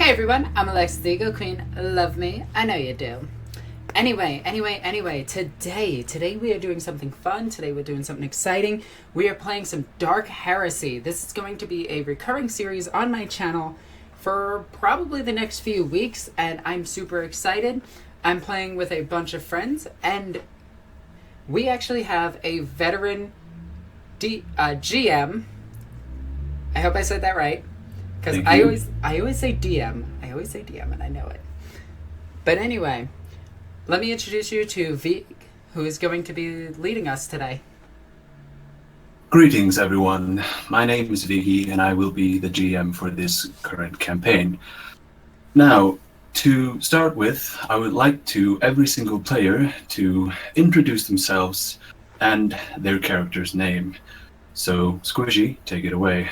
Hey everyone, I'm Alexis the Ego Queen. Love me. I know you do. Anyway, today we are doing something fun. Today we're doing something exciting. We are playing some Dark Heresy. This is going to be a recurring series on my channel for probably the next few weeks, and I'm super excited. I'm playing with a bunch of friends, and we actually have a veteran GM. I hope I said that right. Because I always say DM. I always say DM, and I know it. But anyway, let me introduce you to Vig, who is going to be leading us today. Greetings, everyone. My name is Viggy, and I will be the GM for this current campaign. Now, to start with, I would like every single player to introduce themselves and their character's name. So, Squishy, take it away.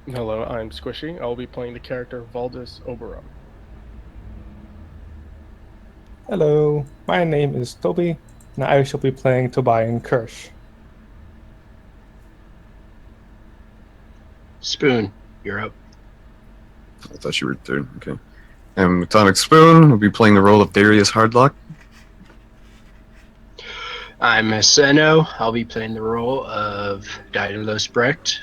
Hello, I'm Squishy. I'll be playing the character Valdis Oberon. Hello, my name is Toby, and I shall be playing Tobian Kirsch. Spoon, you're up. I thought you were third. Okay. I'm Atomic Spoon. We'll be playing the role of Darius Hardlock. I'm Seno. I'll be playing the role of Daedalus Brecht.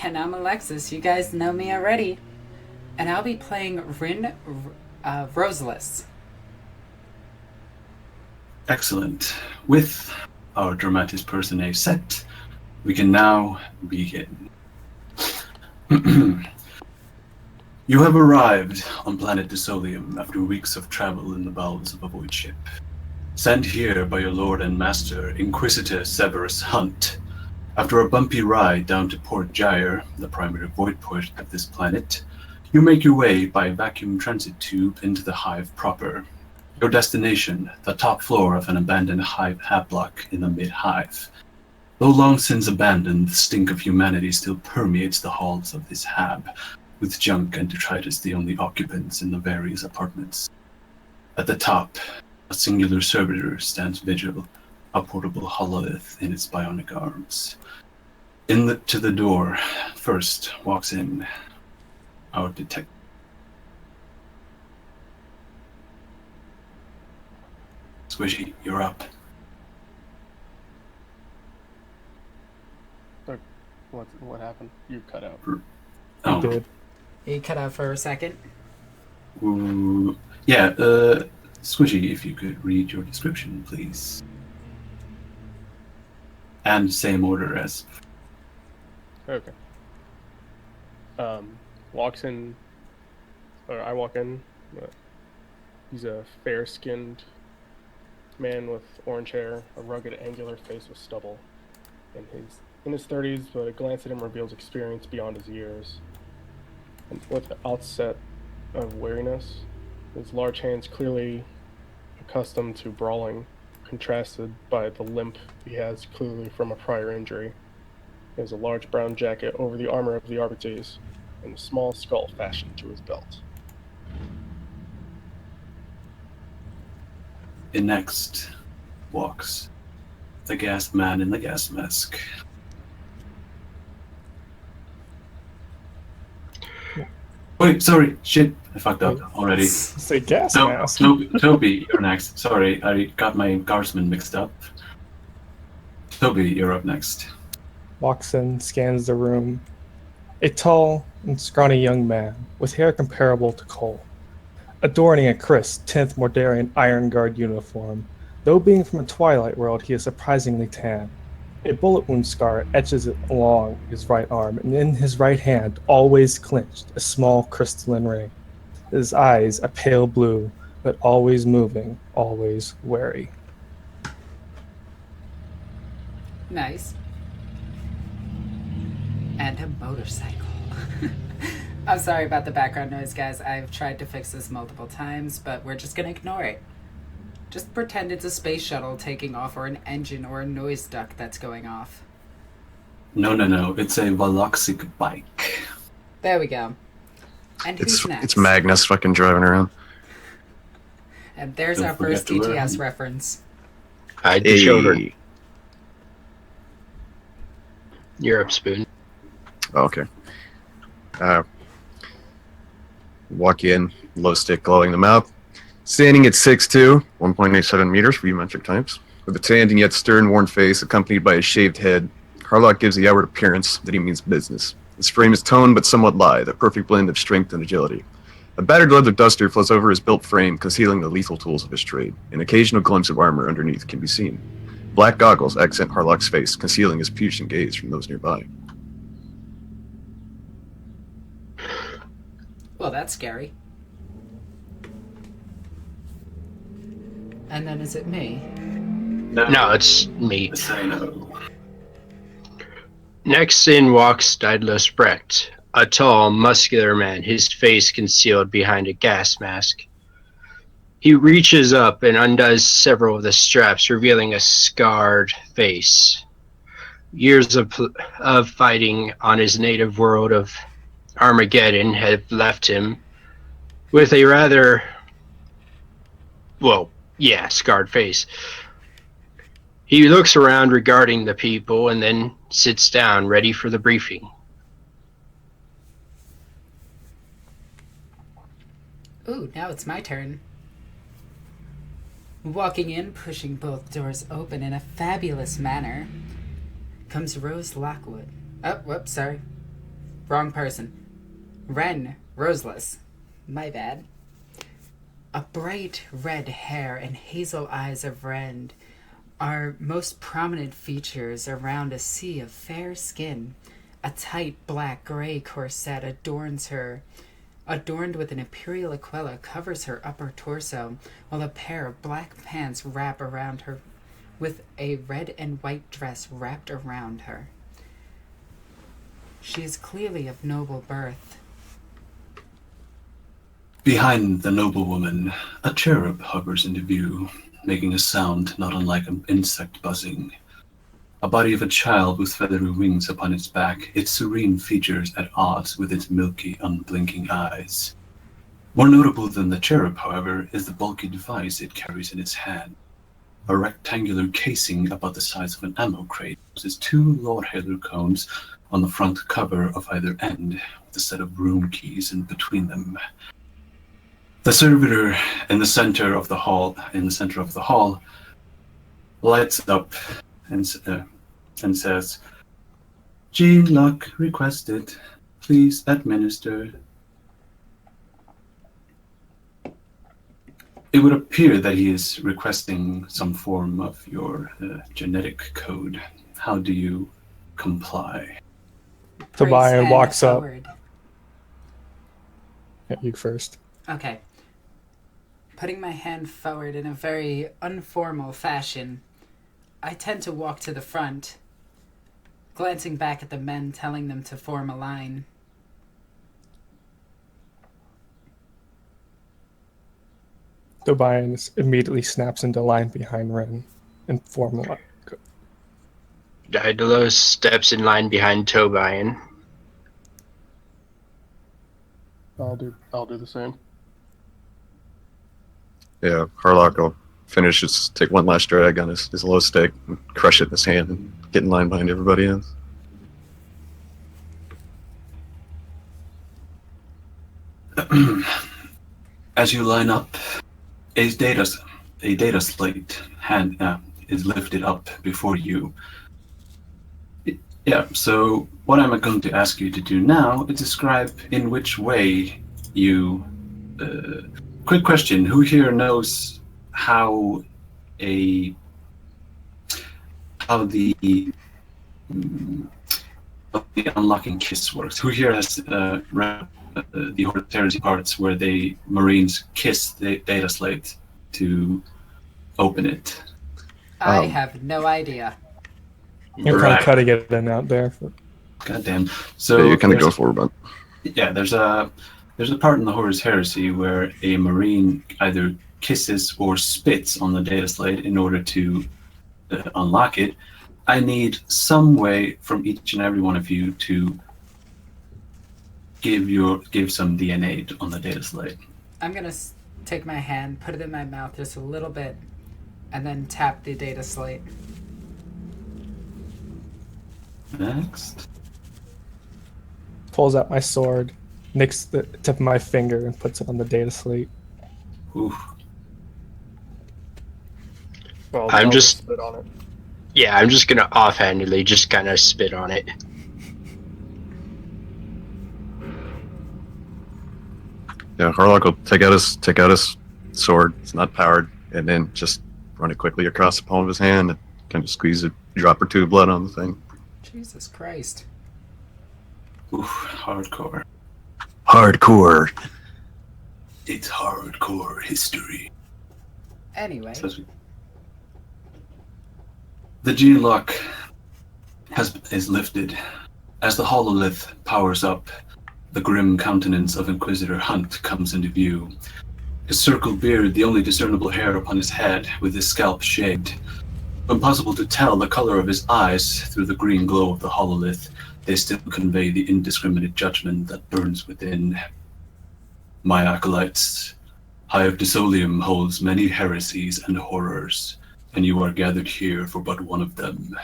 And I'm Alexis. You guys know me already. And I'll be playing Rin Rosalis. Excellent. With our dramatis personae set, we can now begin. You have arrived on planet Desolium after weeks of travel in the bowels of a void ship. Sent here by your lord and master, Inquisitor Severus Hunt. After a bumpy ride down to Port Gyre, the primary void port of this planet, you make your way by vacuum transit tube into the hive proper. Your destination, the top floor of an abandoned hive block in the mid-hive. Though long since abandoned, the stink of humanity still permeates the halls of this hab, with junk and detritus the only occupants in the various apartments. At the top, a singular servitor stands vigil, a portable hololith in its bionic arms. To the door, first walks in our detective. Squishy, you're up. What happened? You cut out. Oh. You did. You cut out for a second. Ooh. Yeah, Squishy, if you could read your description, please. And same order as... Okay. Walks in, or I walk in. He's a fair-skinned man with orange hair, a rugged, angular face with stubble, and he's in his 30s, but a glance at him reveals experience beyond his years. And with the outset of wariness, his large hands clearly accustomed to brawling, contrasted by the limp he has clearly from a prior injury. He has a large brown jacket over the armor of the Arbites, and a small skull fashioned to his belt. In next walks the gas man in the gas mask. Wait, sorry, shit, I fucked up already. Say gas No, mask. Toby, you're next. Sorry, I got my guardsmen mixed up. Toby, you're up next. Walks in, scans the room. A tall and scrawny young man with hair comparable to coal, adorning a crisp 10th Mordarian Iron Guard uniform. Though being from a Twilight world, he is surprisingly tan. A bullet wound scar etches it along his right arm, and in his right hand, always clenched, a small crystalline ring. His eyes a pale blue, but always moving, always wary. Nice. And a motorcycle. I'm sorry about the background noise, guys. I've tried to fix this multiple times, but we're just gonna ignore it. Just pretend it's a space shuttle taking off, or an engine or a noise duct that's going off. No. It's a Veloxic bike. There we go. And who's next? It's Magnus fucking driving around. And there's Don't our first forget to TTS learn. reference. Hide the children. You're up, Spoon. Oh, okay. Walk in, low stick glowing the map. Standing at 6'2", 1.87 meters for you metric types, with a tanned and yet stern-worn face accompanied by a shaved head, Harlock gives the outward appearance that he means business. His frame is toned but somewhat lithe, a perfect blend of strength and agility. A battered leather duster floats over his built frame, concealing the lethal tools of his trade. An occasional glimpse of armor underneath can be seen. Black goggles accent Harlock's face, concealing his piercing gaze from those nearby. Well, that's scary. And then is it me? No, it's me. Say no. Next in walks Daedalus Brecht, a tall, muscular man, his face concealed behind a gas mask. He reaches up and undoes several of the straps, revealing a scarred face. Years of fighting on his native world of Armageddon have left him with a rather, scarred face. He looks around regarding the people and then sits down, ready for the briefing. Ooh, now it's my turn. Walking in, pushing both doors open in a fabulous manner, comes Rose Lockwood. Oh, whoops, sorry. Wrong person. Ren Roseless. My bad. A bright red hair and hazel eyes of Ren are most prominent features around a sea of fair skin. A tight black-gray corset adorns her, adorned with an imperial aquila, covers her upper torso, while a pair of black pants wrap around her, with a red and white dress wrapped around her. She is clearly of noble birth. Behind the noblewoman, a cherub hovers into view, making a sound not unlike an insect buzzing. A body of a child with feathery wings upon its back, its serene features at odds with its milky, unblinking eyes. More notable than the cherub, however, is the bulky device it carries in its hand. A rectangular casing about the size of an ammo crate uses two Lord Haler cones on the front cover of either end, with a set of room keys in between them. The servitor in the center of the hall, lights up and says, "G. Luck requested. Please administer." It would appear that he is requesting some form of your genetic code. How do you comply? Tobias Raise walks hand up. forward. Yeah, you first. Okay. Putting my hand forward in a very informal fashion, I tend to walk to the front, glancing back at the men, telling them to form a line. Tobias immediately snaps into line behind Ren and form a line. Daedalus steps in line behind Tobian. I'll do the same. Yeah, Harlock will finish, just take one last drag on his low stick, and crush it in his hand, and get in line behind everybody else. As you line up, a data slate is lifted up before you. Yeah, so what I'm going to ask you to do now is describe in which way you... quick question, who here knows how the unlocking kiss works? Who here has read the Heresy parts where the Marines kiss the data slate to open it? I have no idea. You're kind of cutting it in out there. Goddamn. So Yeah, you kind of go for it, but yeah, there's a part in the Horus Heresy where a Marine either kisses or spits on the data slate in order to unlock it. I need some way from each and every one of you to give some DNA on the data slate. I'm going to take my hand, put it in my mouth just a little bit, and then tap the data slate. Next. Pulls out my sword, nicks the tip of my finger and puts it on the data slate. Oof. Well, I'm I'll just- spit on it. Yeah, I'm just gonna offhandedly just kind of spit on it. Yeah, Harlock will take out his sword. It's not powered, and then just run it quickly across the palm of his hand and kind of squeeze a drop or two of blood on the thing. Jesus Christ. Oof, hardcore. Hardcore. It's hardcore history. Anyway, The G-lock is lifted. As the hololith powers up, the grim countenance of Inquisitor Hunt comes into view. His circled beard, the only discernible hair upon his head, with his scalp shaved. Impossible to tell the color of his eyes through the green glow of the hololith, they still convey the indiscriminate judgment that burns within. My acolytes, Hive Disolium holds many heresies and horrors, and you are gathered here for but one of them.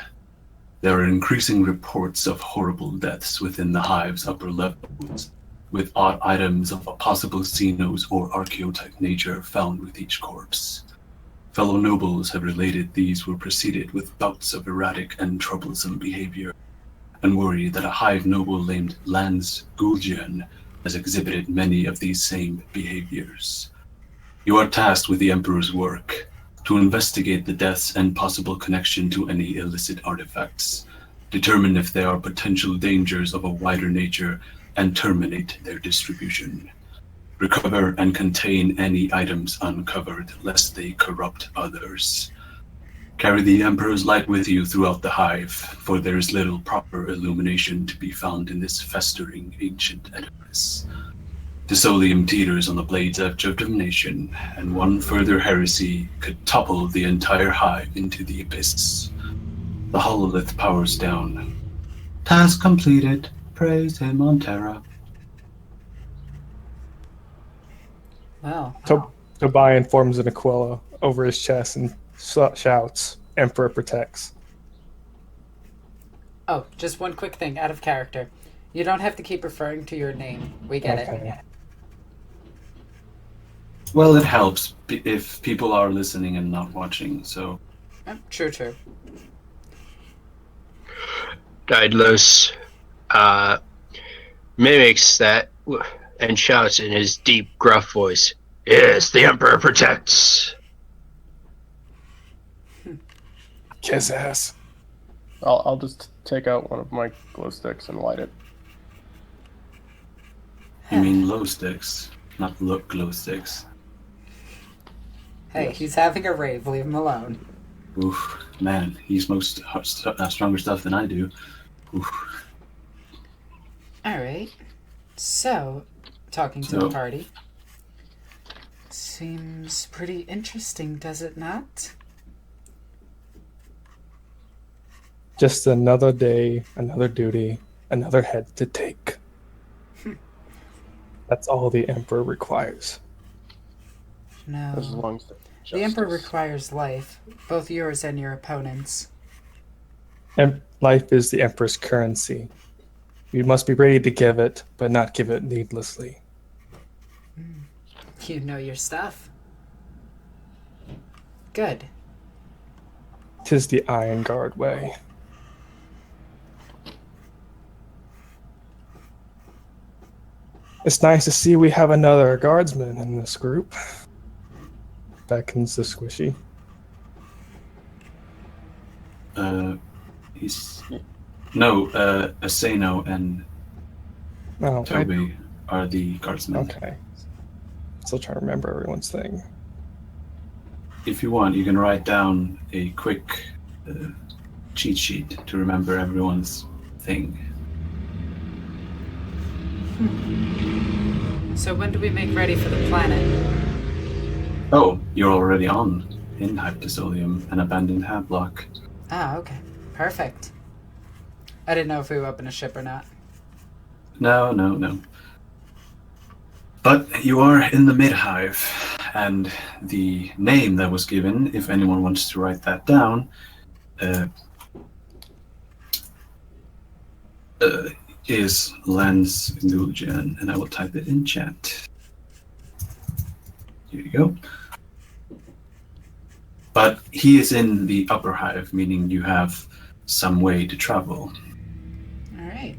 There are increasing reports of horrible deaths within the Hive's upper levels, with odd items of a possible xenos or archaeotype nature found with each corpse. Fellow nobles have related these were preceded with bouts of erratic and troublesome behavior, and worry that a Hive noble named Lance Gul'jian has exhibited many of these same behaviors. You are tasked with the Emperor's work, to investigate the deaths and possible connection to any illicit artifacts, determine if there are potential dangers of a wider nature, and terminate their distribution. Recover and contain any items uncovered, lest they corrupt others. Carry the Emperor's light with you throughout the Hive, for there is little proper illumination to be found in this festering ancient edifice. Disolium teeters on the blade's edge of divination, and one further heresy could topple the entire Hive into the abyss. The hololith powers down. Task completed. Praise him on Terra. well, Tobias forms an Aquila over his chest and shouts, "Emperor protects." oh, just one quick thing out of character. You don't have to keep referring to your name. We get it. Okay. Well, it helps if people are listening and not watching, so... True. Daedalus mimics that and shouts in his deep, gruff voice, "Yes, the Emperor protects." Kiss ass. I'll just take out one of my glow sticks and light it. You mean glow sticks, not glow sticks. Hey, Yes. he's having a rave. Leave him alone. Oof, man, he smokes stronger stuff than I do. Oof. Alright. So, talking to the party. Seems pretty interesting, does it not? Just another day, another duty, another head to take. That's all the Emperor requires. As No. long as The Emperor justice. requires life, both yours and your opponent's. Life is the Emperor's currency. You must be ready to give it, but not give it needlessly. You know your stuff. Good. 'Tis the Iron Guard way. It's nice to see we have another guardsman in this group. Beckons to Squishy. He's... No, Asano and Oh, Toby are the guardsmen. okay. Still trying to remember everyone's thing. If you want, you can write down a quick cheat sheet to remember everyone's thing. So when do we make ready for the planet? Oh, you're already in Hive Disolium, an abandoned hab block. Ah, okay. Perfect. I didn't know if we were up in a ship or not. No. But you are in the mid-hive, and the name that was given, if anyone wants to write that down, is Lance Indulgen, and I will type it in chat. Here you go. But he is in the upper hive, meaning you have some way to travel. All right.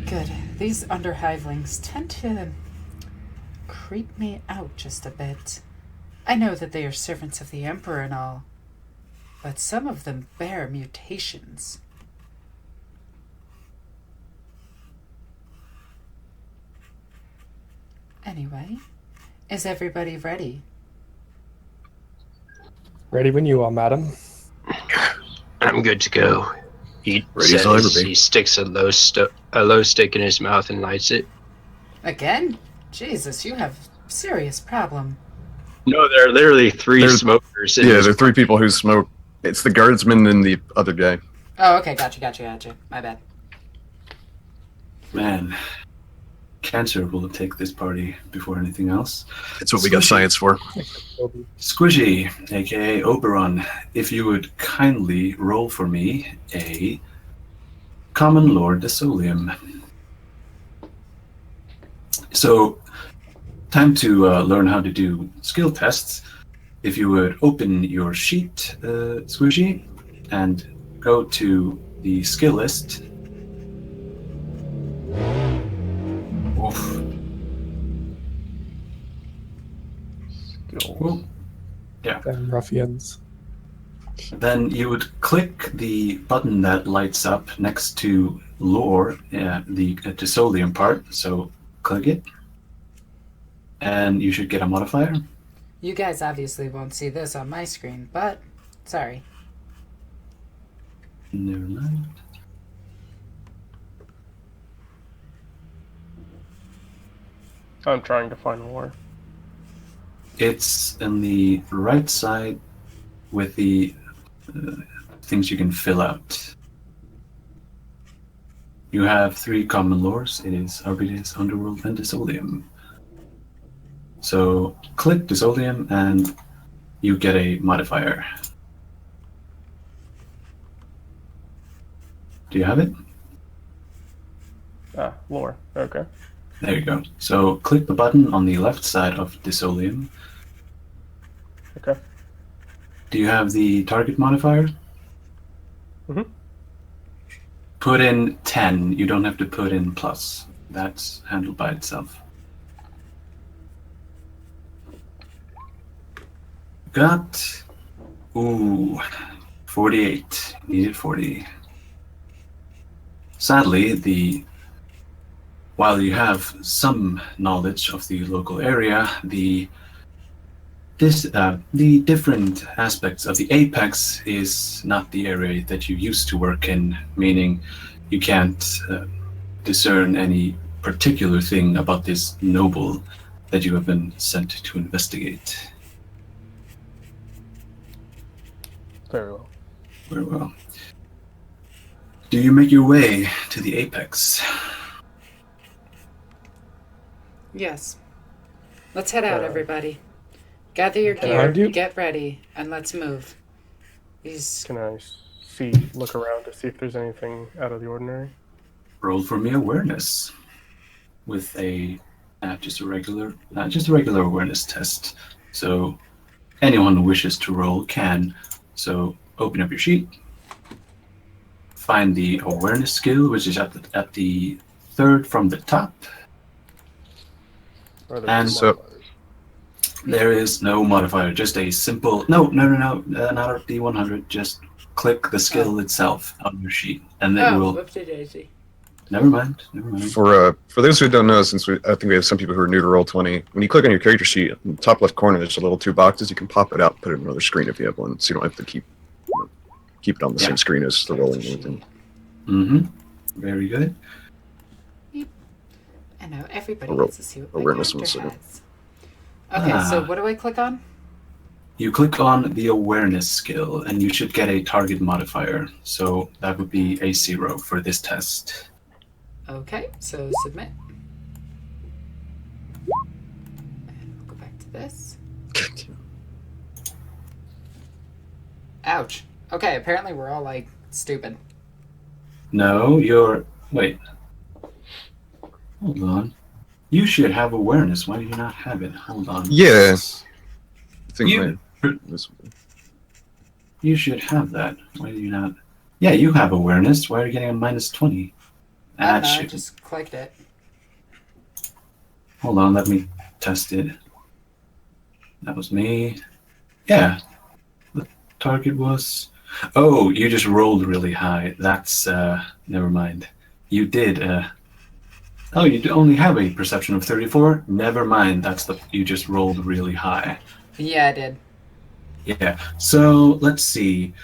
Good. These underhivelings tend to creep me out just a bit. I know that they are servants of the Emperor and all, but some of them bear mutations. Anyway, is everybody ready? Ready when you are, madam. I'm good to go. He Ready as I'll ever be. he sticks a low stick in his mouth and lights it. Again? Jesus, you have a serious problem. No, there are literally three smokers. In Yeah, this there are 3 people who smoke. It's the guardsman and the other guy. Oh, okay, gotcha. My bad. Man, cancer will take this party before anything else. That's what we got science for. Squishy, aka Oberon, if you would kindly roll for me a Common Lord Desolium. So, time to learn how to do skill tests. If you would open your sheet, Squishy, and go to the skill list. Oof. Well, yeah. Them ruffians. Then you would click the button that lights up next to lore, the Desolium part. So click it, and you should get a modifier. You guys obviously won't see this on my screen, but sorry. Never mind. I'm trying to find more. It's in the right side with the things you can fill out. You have 3 common lores. It is Arbites, Underworld, and Desolium. So click Desolium and you get a modifier. Do you have it? Ah, lore. Okay. There you go. So click the button on the left side of Desolium. Okay. Do you have the target modifier? Mm-hmm. Put in 10. You don't have to put in plus. That's handled by itself. Got 48. Needed 40. Sadly, while you have some knowledge of the local area, the different aspects of the apex is not the area that you used to work in, meaning you can't discern any particular thing about this noble that you have been sent to investigate. Very well. Very well. Do you make your way to the apex? Yes. Let's head out, everybody. Gather your Can gear, I get ready, and let's move. These... Can I look around to see if there's anything out of the ordinary? Roll for me awareness with a just a regular awareness test. So anyone who wishes to roll can. So open up your sheet, find the awareness skill, which is at the 3rd from the top. And so there is no modifier, just a simple not a D100. Just click the skill itself on your sheet, and then will. Whoopsie-daisy. Never mind. For those who don't know, since I think we have some people who are new to Roll20, when you click on your character sheet, in the top left corner, there's a little 2 boxes. You can pop it out, put it in another screen if you have one, so you don't have to keep it on the same screen as the rolling and everything. Mm-hmm. Very good. I know, everybody wants to see what my awareness character one has. Okay, so what do I click on? You click on the awareness skill, and you should get a target modifier. So that would be a 0 for this test. Okay, so submit. And we'll go back to this. Ouch. Okay, apparently we're all, like, stupid. No, you're... Wait. Hold on. You should have awareness. Why do you not have it? Hold on. Yeah. I think You, this one. you should have that. Why do you not... Yeah, you have awareness. Why are you getting a -20? I don't know, I shit. just clicked it. Hold on, let me test it. That was me. Yeah. The target was... Oh, you just rolled really high. That's, never mind. You did, Oh, you only have a perception of 34? Never mind, you just rolled really high. Yeah, I did. Yeah, so, let's see.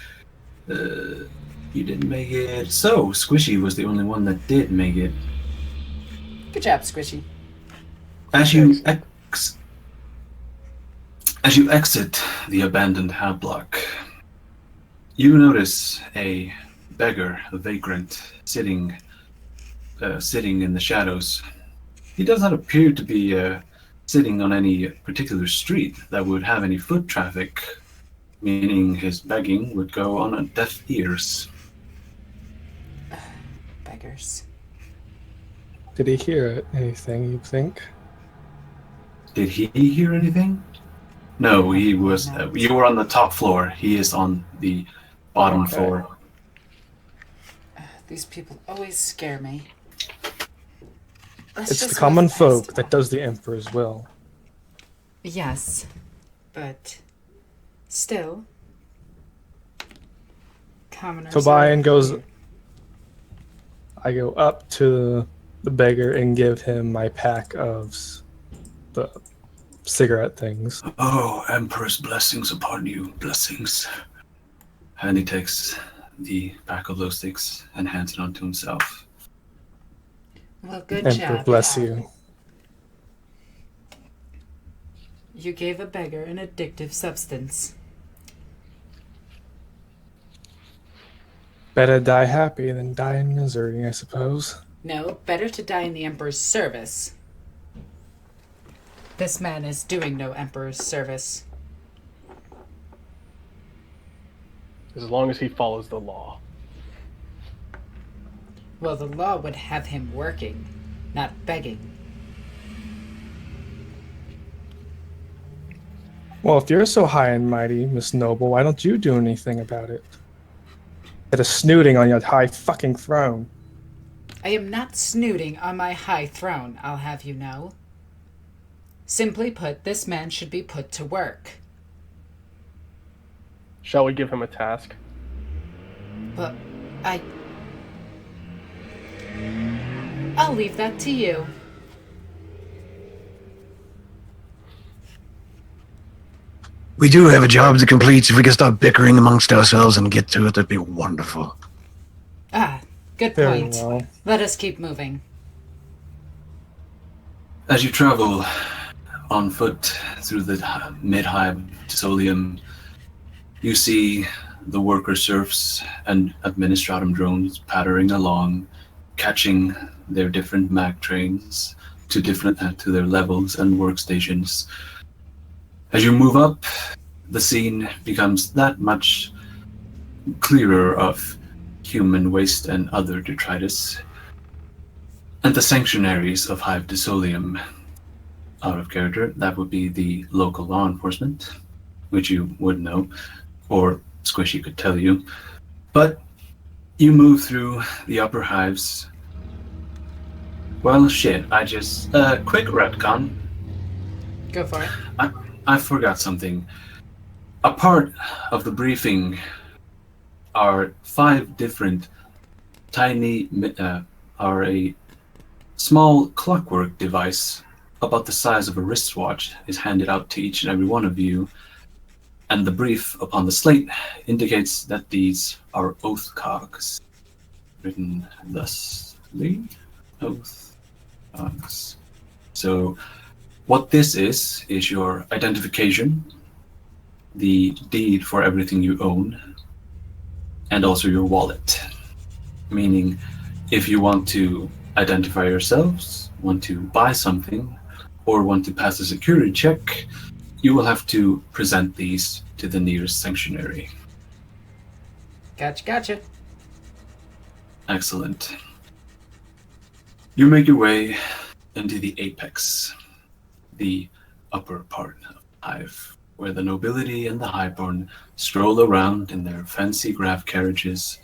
You didn't make it. So, Squishy was the only one that did make it. Good job, Squishy. As you exit the abandoned hab block, you notice a beggar, a vagrant, sitting in the shadows. He does not appear to be sitting on any particular street that would have any foot traffic, meaning his begging would go on deaf ears. Beggars. Did he hear anything, you think? Did he hear anything? No, he was. You were on the top floor. He is on the bottom floor. These people always scare me. It's the common folk that does the Emperor's will. Yes, but still, commoners. Tobian goes. I go up to the beggar and give him my pack of the cigarette things. Oh, Emperor's blessings upon you, blessings. And he takes the pack of glow sticks and hands it on to himself. Well, good Emperor job. bless you. You gave a beggar an addictive substance. Better die happy than die in misery, I suppose. No, better to die in the Emperor's service. This man is doing no Emperor's service. As long as he follows the law. Well, the law would have him working, not begging. Well, if you're so high and mighty, Miss Noble, why don't you do anything about it? Instead of snooting on your high fucking throne. I am not snooting on my high throne, I'll have you know. Simply put, this man should be put to work. Shall we give him a task? But I'll leave that to you. We do have a job to complete. If we could stop bickering amongst ourselves and get to it, that'd be wonderful. Ah, good Very point. well. Let us keep moving. As you travel on foot through the mid-hive Tisolium, you see the worker serfs and administratum drones pattering along, catching their different mag trains to their levels and workstations. As you move up, the scene becomes that much clearer of human waste and other detritus. And the sanctuaries of Hive Tisolium, out of character, that would be the local law enforcement, which you would know, or Squishy could tell you. But you move through the upper hives. Well, shit, quick retcon. Go for it. I forgot something. A part of the briefing are 5 different tiny, are a small clockwork device about the size of a wristwatch is handed out to each and every one of you, and the brief upon the slate indicates that these are oath cogs, written thusly, oath cogs. So what this is your identification, the deed for everything you own, and also your wallet. Meaning, if you want to identify yourselves, want to buy something, or want to pass a security check, you will have to present these to the nearest sanctuary. Gotcha. Excellent. You make your way into the apex, the upper part of the hive, where the nobility and the highborn stroll around in their fancy grav carriages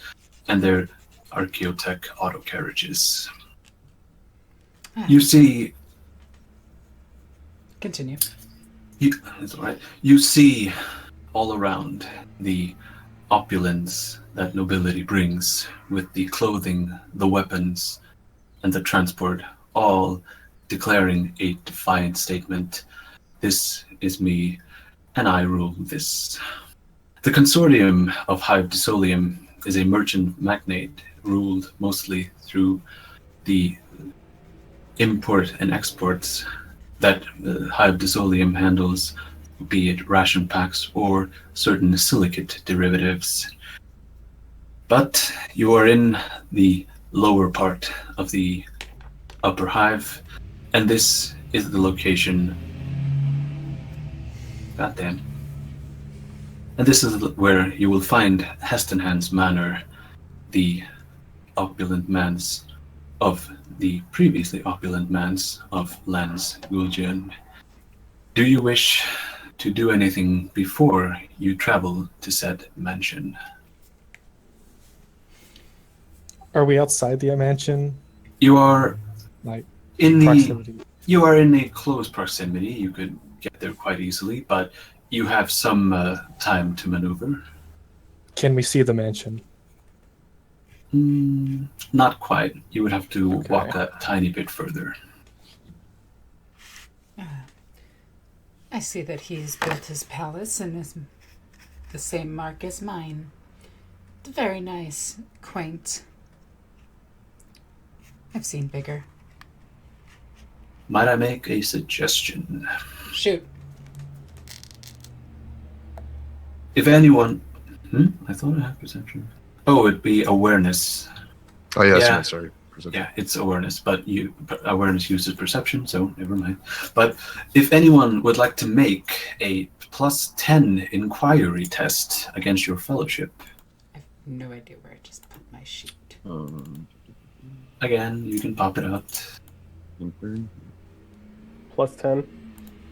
and their archaeotech auto carriages. You see... Continue. That's all right. You see all around the opulence that nobility brings, with the clothing, the weapons, and the transport, all declaring a defiant statement. This is me, and I rule this. The consortium of Hive Disolium is a merchant magnate ruled mostly through the import and exports that Hive Disolium handles, be it ration packs or certain silicate derivatives. But you are in the lower part of the upper hive, and this is the location. Goddamn. And this is where you will find Hestenhand's Manor, the opulent manse of the previously opulent manse of Lans Gul'jian. Do you wish to do anything before you travel to said mansion? Are we outside the mansion? You are Like in proximity? You are in a close proximity. You could get there quite easily, but you have some time to maneuver. Can we see the mansion? Not quite. You would have to Okay. walk a tiny bit further. I see that he's built his palace in the same mark as mine. Very nice, quaint. I've seen bigger. Might I make a suggestion? Shoot. If anyone... I thought I had perception. Oh, it'd be awareness. Oh yeah, Yeah. sorry. Perception. Yeah, it's awareness, but awareness uses perception, so never mind. But if anyone would like to make a +10 inquiry test against your fellowship, I have no idea where I just put my sheet. again, you can pop it out. Inquiry. +10.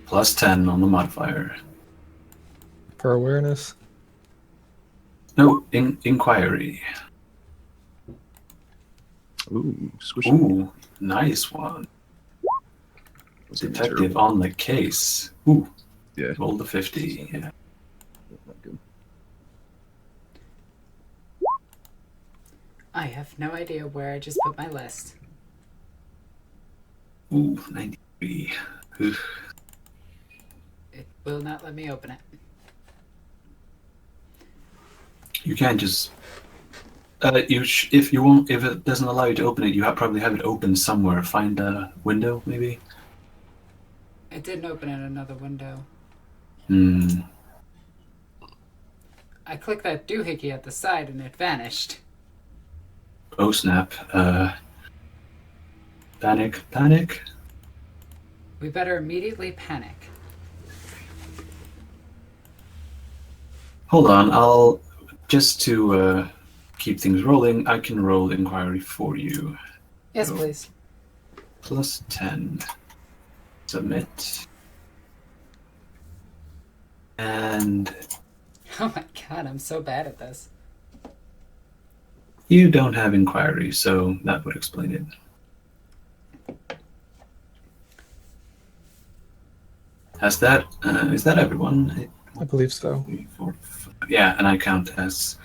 +10 on the modifier. For awareness? No, inquiry. Ooh, swish. Ooh, nice one. That's gonna be Detective terrible. on the case. Ooh, Yeah. roll the 50. Yeah. Not good. I have no idea where I just put my list. Ooh, 93. Ooh. It will not let me open it. You can't just. If it doesn't allow you to open it, you probably have it open somewhere. Find a window, maybe. It didn't open in another window. I clicked that doohickey at the side and it vanished. Oh snap! Panic! We better immediately panic. Hold on, I'll just to keep things rolling. I can roll inquiry for you. Yes, So, please. +10. Submit. And Oh my god, I'm so bad at this. you don't have inquiry, so that would explain it. Is that everyone? I believe so. 3, 4, 5. Yeah, and I count as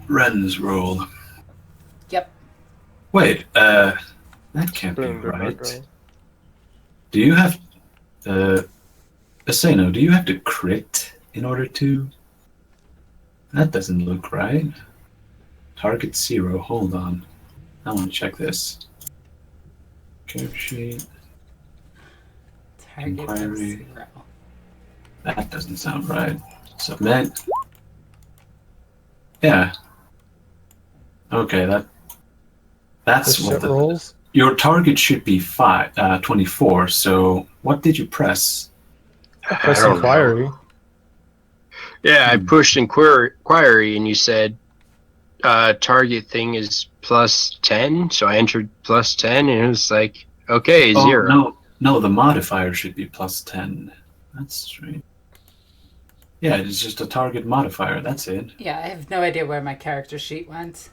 Ren's roll. Yep. Wait, that can't be Boom, right. Marco. Do you have, Aseno, do you have to crit in order to? That doesn't look right. Target 0, hold on. I want to check this. Character sheet. Target Inquiry. 0. That doesn't sound right. Submit. Yeah. Okay, that's The what shit rolls? your target should be 24. So what did you press? Press I don't inquiry. know. Yeah, I pushed inquiry and you said target thing is +10, so I entered +10, and it was like, okay, Oh, 0. no, the modifier should be +10. That's strange. Yeah, it's just a target modifier, that's it. Yeah, I have no idea where my character sheet went.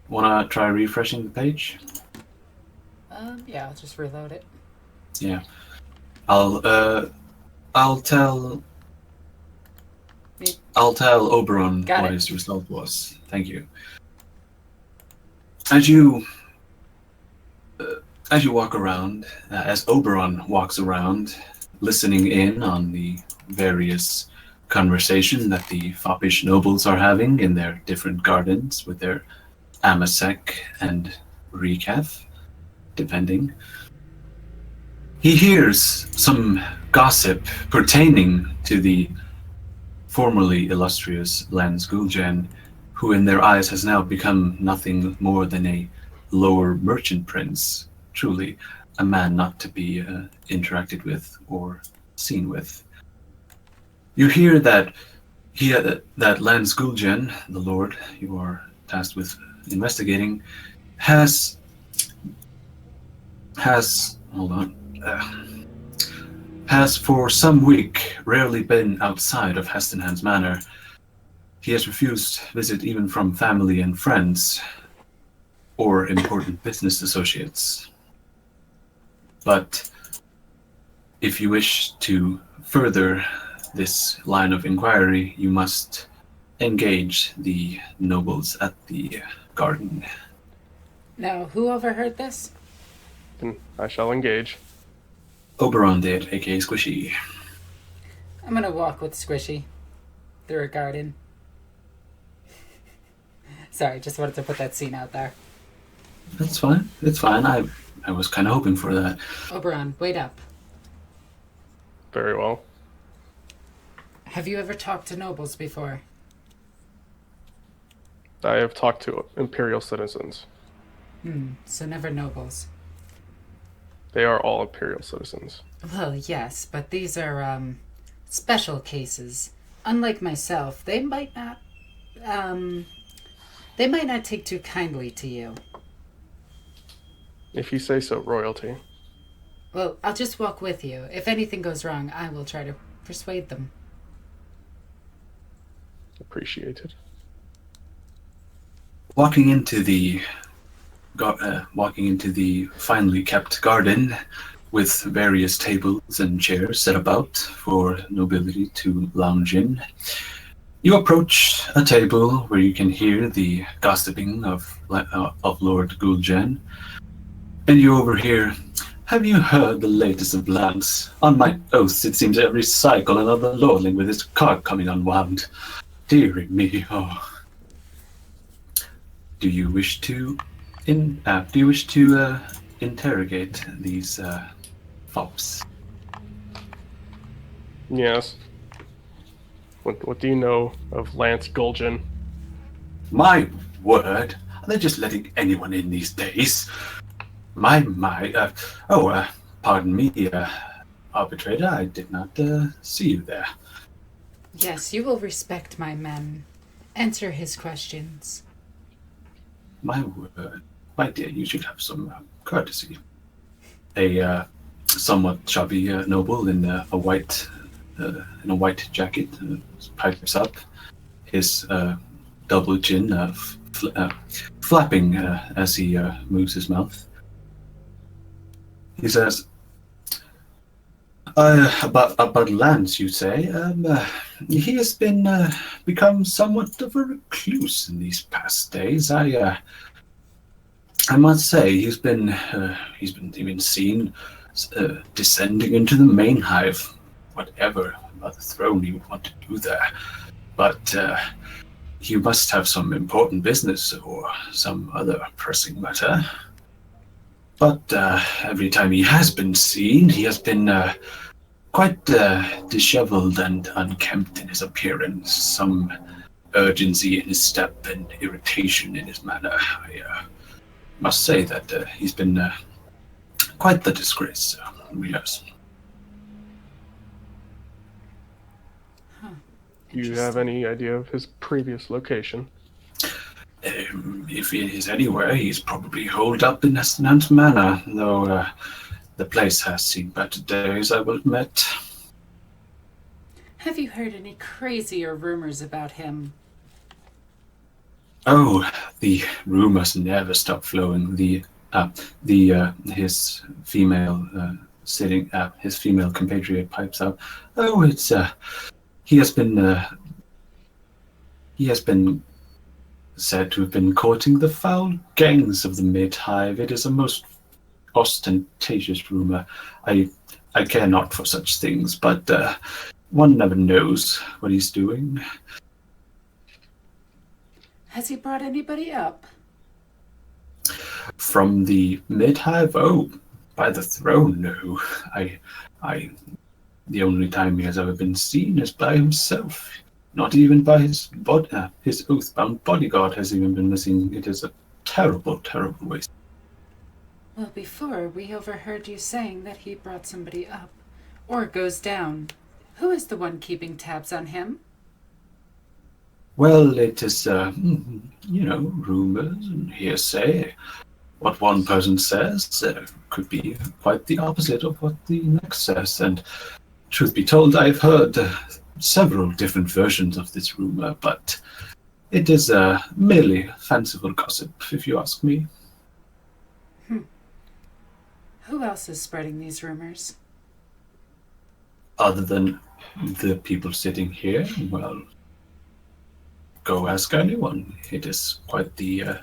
Wanna try refreshing the page? Yeah, I'll just reload it. Yeah. I'll tell Oberon Got what it. his result was. Thank you. As you walk around, as Oberon walks around, listening in on the various conversation that the foppish nobles are having in their different gardens with their Amasek and Recaf, depending. He hears some gossip pertaining to the formerly illustrious Lance Gul'jen, who in their eyes has now become nothing more than a lower merchant prince, truly a man not to be interacted with or seen with. You hear that that Lance Gul'jen, the lord you are tasked with investigating, has for some week rarely been outside of Hestenhand's manor. He has refused visit even from family and friends or important business associates. But if you wish to further this line of inquiry, you must engage the nobles at the garden. Now, who overheard this? Then I shall engage. Oberon did, aka Squishy. I'm gonna walk with Squishy through a garden. Sorry, just wanted to put that scene out there. That's fine. It's fine. I was kind of hoping for that. Oberon, wait up. Very well. Have you ever talked to nobles before? I have talked to Imperial citizens. So never nobles. They are all Imperial citizens. Well, yes, but these are, special cases. Unlike myself, they might not take too kindly to you. If you say so, royalty. Well, I'll just walk with you. If anything goes wrong, I will try to persuade them. Appreciated. Walking into the finely kept garden with various tables and chairs set about for nobility to lounge in, you approach a table where you can hear the gossiping of Lord Gul'jen, and you overhear, "Have you heard the latest of Lance? On my oath, it seems every cycle another lordling with his cart coming unwound. Dearie me, oh." Do you wish to interrogate these fops? Yes. What do you know of Lance Gul'jen? My word, are they just letting anyone in these days? Pardon me, arbitrator, I did not see you there. Yes, you will respect my men. Answer his questions. My word, my dear, you should have some courtesy. A somewhat chubby noble in a white jacket pipes up, his double chin flapping as he moves his mouth. He says, about Lance, you say? He has become somewhat of a recluse in these past days. I must say he's been even seen descending into the main hive. Whatever about the throne you would want to do there, but you must have some important business or some other pressing matter. But every time he has been seen, he has been quite disheveled and unkempt in his appearance, some urgency in his step and irritation in his manner. I must say that he's been quite the disgrace, yes. Do you have any idea of his previous location? If he is anywhere, he's probably holed up in Essenant Manor, though the place has seen better days, I will admit. Have you heard any crazier rumors about him? Oh, the rumors never stop flowing. His female his female compatriot pipes out. Oh, it's he has been said to have been courting the foul gangs of the Mid-Hive. It is a most ostentatious rumor. I care not for such things, but one never knows what he's doing. Has he brought anybody up? From the Mid-Hive? Oh, by the throne, no. The only time he has ever been seen is by himself. Not even by his oath-bound bodyguard has even been missing. It is a terrible, terrible waste. Well, before, we overheard you saying that he brought somebody up. Or goes down. Who is the one keeping tabs on him? Well, it is, rumors and hearsay. What one person says could be quite the opposite of what the next says. And truth be told, I've heard several different versions of this rumor, but it is merely fanciful gossip, if you ask me. Who else is spreading these rumors? Other than the people sitting here, well, go ask anyone. It is quite the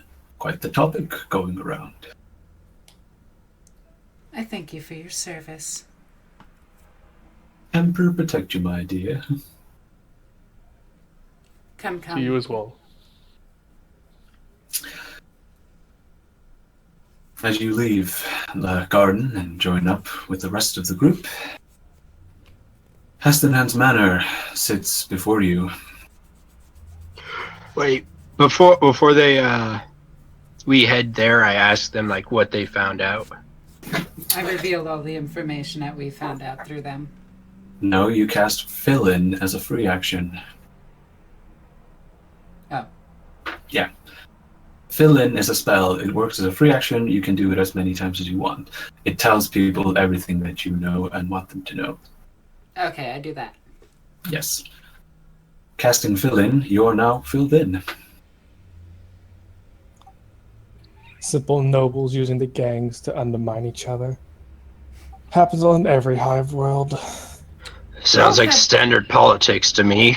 topic going around. I thank you for your service. Emperor protect you, my dear. Come. To you as well. As you leave the garden and join up with the rest of the group, Hastenhand's Manor sits before you. Wait, before they we head there, I asked them like what they found out. I revealed all the information that we found out through them. No, you cast Fill In as a free action. Oh. Yeah. Fill In is a spell. It works as a free action. You can do it as many times as you want. It tells people everything that you know and want them to know. Okay, I do that. Yes. Casting Fill In, you're now filled in. Simple nobles using the gangs to undermine each other. Happens on every hive world. Sounds like standard politics to me.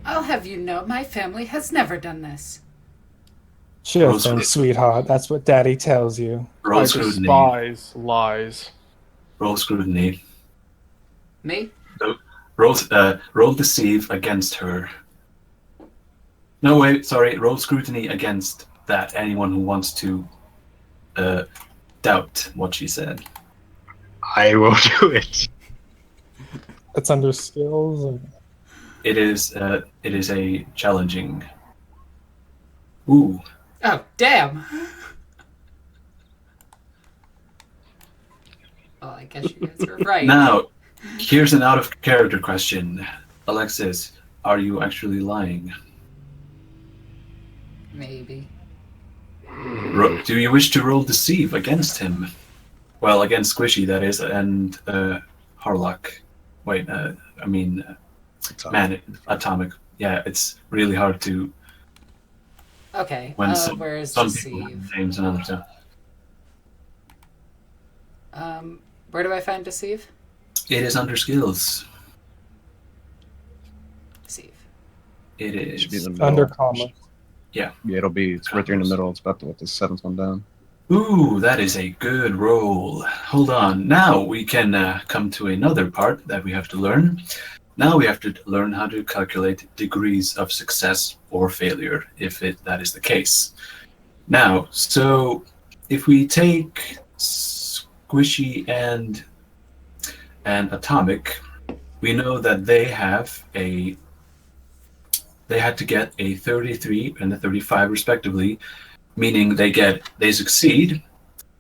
I'll have you know, my family has never done this. Sure Roll thing, scrutiny. sweetheart. That's what Daddy tells you. Roll I scrutiny. despise lies. Roll scrutiny. Me? Roll deceive against her. No, wait, sorry. Roll scrutiny against that. Anyone who wants to doubt what she said. I will do it. It's under skills. Or... It is a challenging. Ooh. Oh, damn! Well, I guess you guys were right. Now, here's an out of character question. Alexis, are you actually lying? Maybe. Do you wish to roll deceive against him? Well, against Squishy, that is, and Harlock. Wait, Atomic. Yeah, it's really hard to. Okay, When where is some people deceive? have names and others don't. Where do I find deceive? It is under skills. Deceive. It It should be in is. the middle. Under comma. Yeah, it's right there in the middle. It's about the seventh one down. Ooh, that is a good roll. Hold on. Now we can come to another part that we have to learn. Now we have to learn how to calculate degrees of success or failure, if that is the case. Now, so if we take Squishy and Atomic, we know that they had to get a 33 and a 35 respectively, meaning they succeed,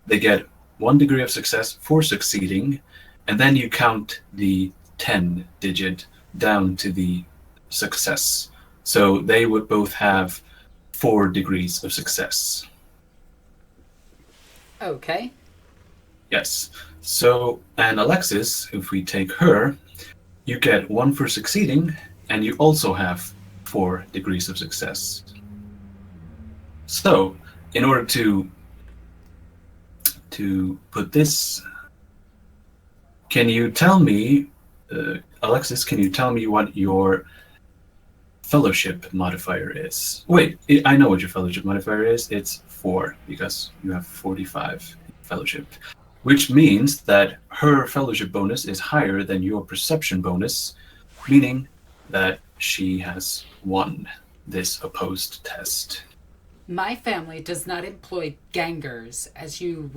they get 1 degree of success for succeeding, and then you count the 10 digit down to the success. So they would both have 4 degrees of success. Okay. Yes. So, and Alexis, if we take her, you get 1 for succeeding, and you also have 4 degrees of success. So, in order to put this, can you tell me, Alexis, can you tell me what your fellowship modifier is? Wait, I know what your fellowship modifier is. It's 4, because you have 45 fellowship. Which means that her fellowship bonus is higher than your perception bonus, meaning that she has won this opposed test. My family does not employ gangers, as you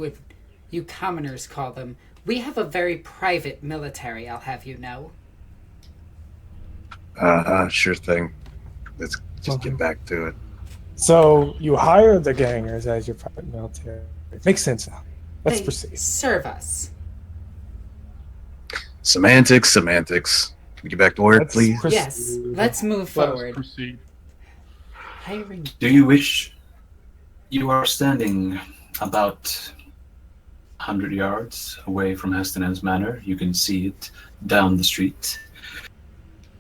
commoners call them. We have a very private military, I'll have you know. Sure thing. Let's just get back to it. So you hire the gangers as your private military. Makes sense now. Let's They proceed. serve us. Semantics. Can we get back to work, Let's please? proceed. Yes, let's move Let us forward. proceed. Hiring. Do you wish... You are standing about 100 yards away from Heston's Manor. You can see it down the street.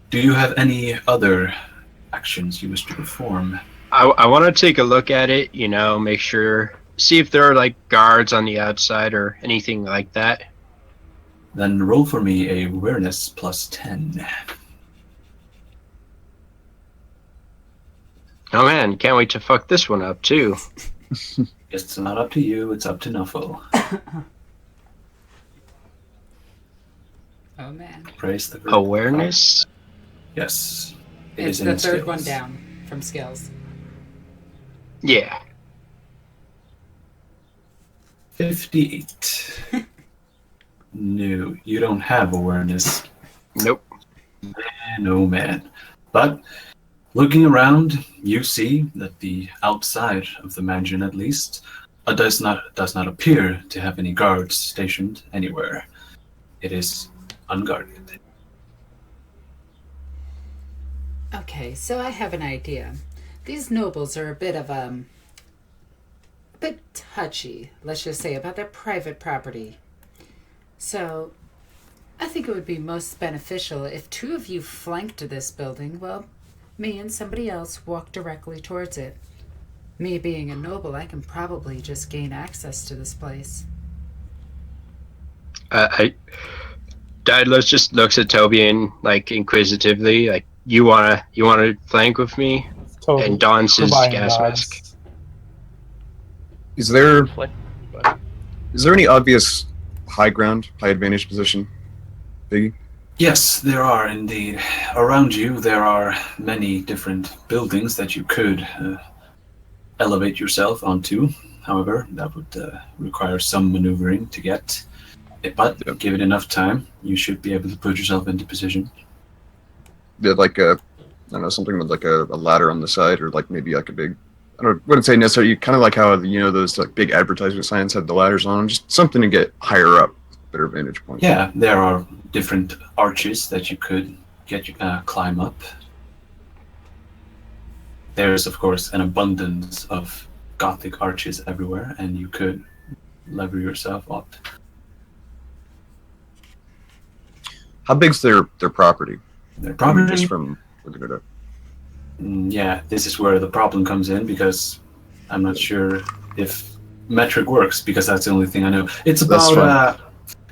Do you have any other actions you wish to perform? I want to take a look at it, make sure, see if there are like guards on the outside or anything like that. Then roll for me a awareness plus 10. Oh man, can't wait to fuck this one up too. It's not up to you, it's up to Nuffle. Oh man. Praise the Lord. Awareness? Yes. It It's is the in third skills. one down from skills. Yeah. 58. No, you don't have awareness. Nope. No, man. But looking around, you see that the outside of the mansion, at least, does not appear to have any guards stationed anywhere. It is unguarded. Okay, so I have an idea. These nobles are a bit touchy, let's just say, about their private property. So, I think it would be most beneficial if 2 of you flanked this building. Well, me and somebody else walk directly towards it. Me being a noble, I can probably just gain access to this place. Daedalus just looks at Toby and inquisitively, you wanna flank with me? Totally. And dons his Provide gas nods. mask. Is there Flank. any obvious high advantage position, Biggie? Yes, there are indeed. Around you, there are many different buildings that you could elevate yourself onto. However, that would require some maneuvering to get. But give it enough time, you should be able to put yourself into position. Did something with a ladder on the side, or maybe a big, wouldn't say necessarily, kind of like how those big advertisement signs had the ladders on them, just something to get higher up, better vantage point. Yeah, there are different arches that you could climb up. There's, of course, an abundance of Gothic arches everywhere, and you could lever yourself up. How big's their property? Their property, Just from looking it up. Yeah, this is where the problem comes in, because I'm not sure if metric works, because that's the only thing I know. It's about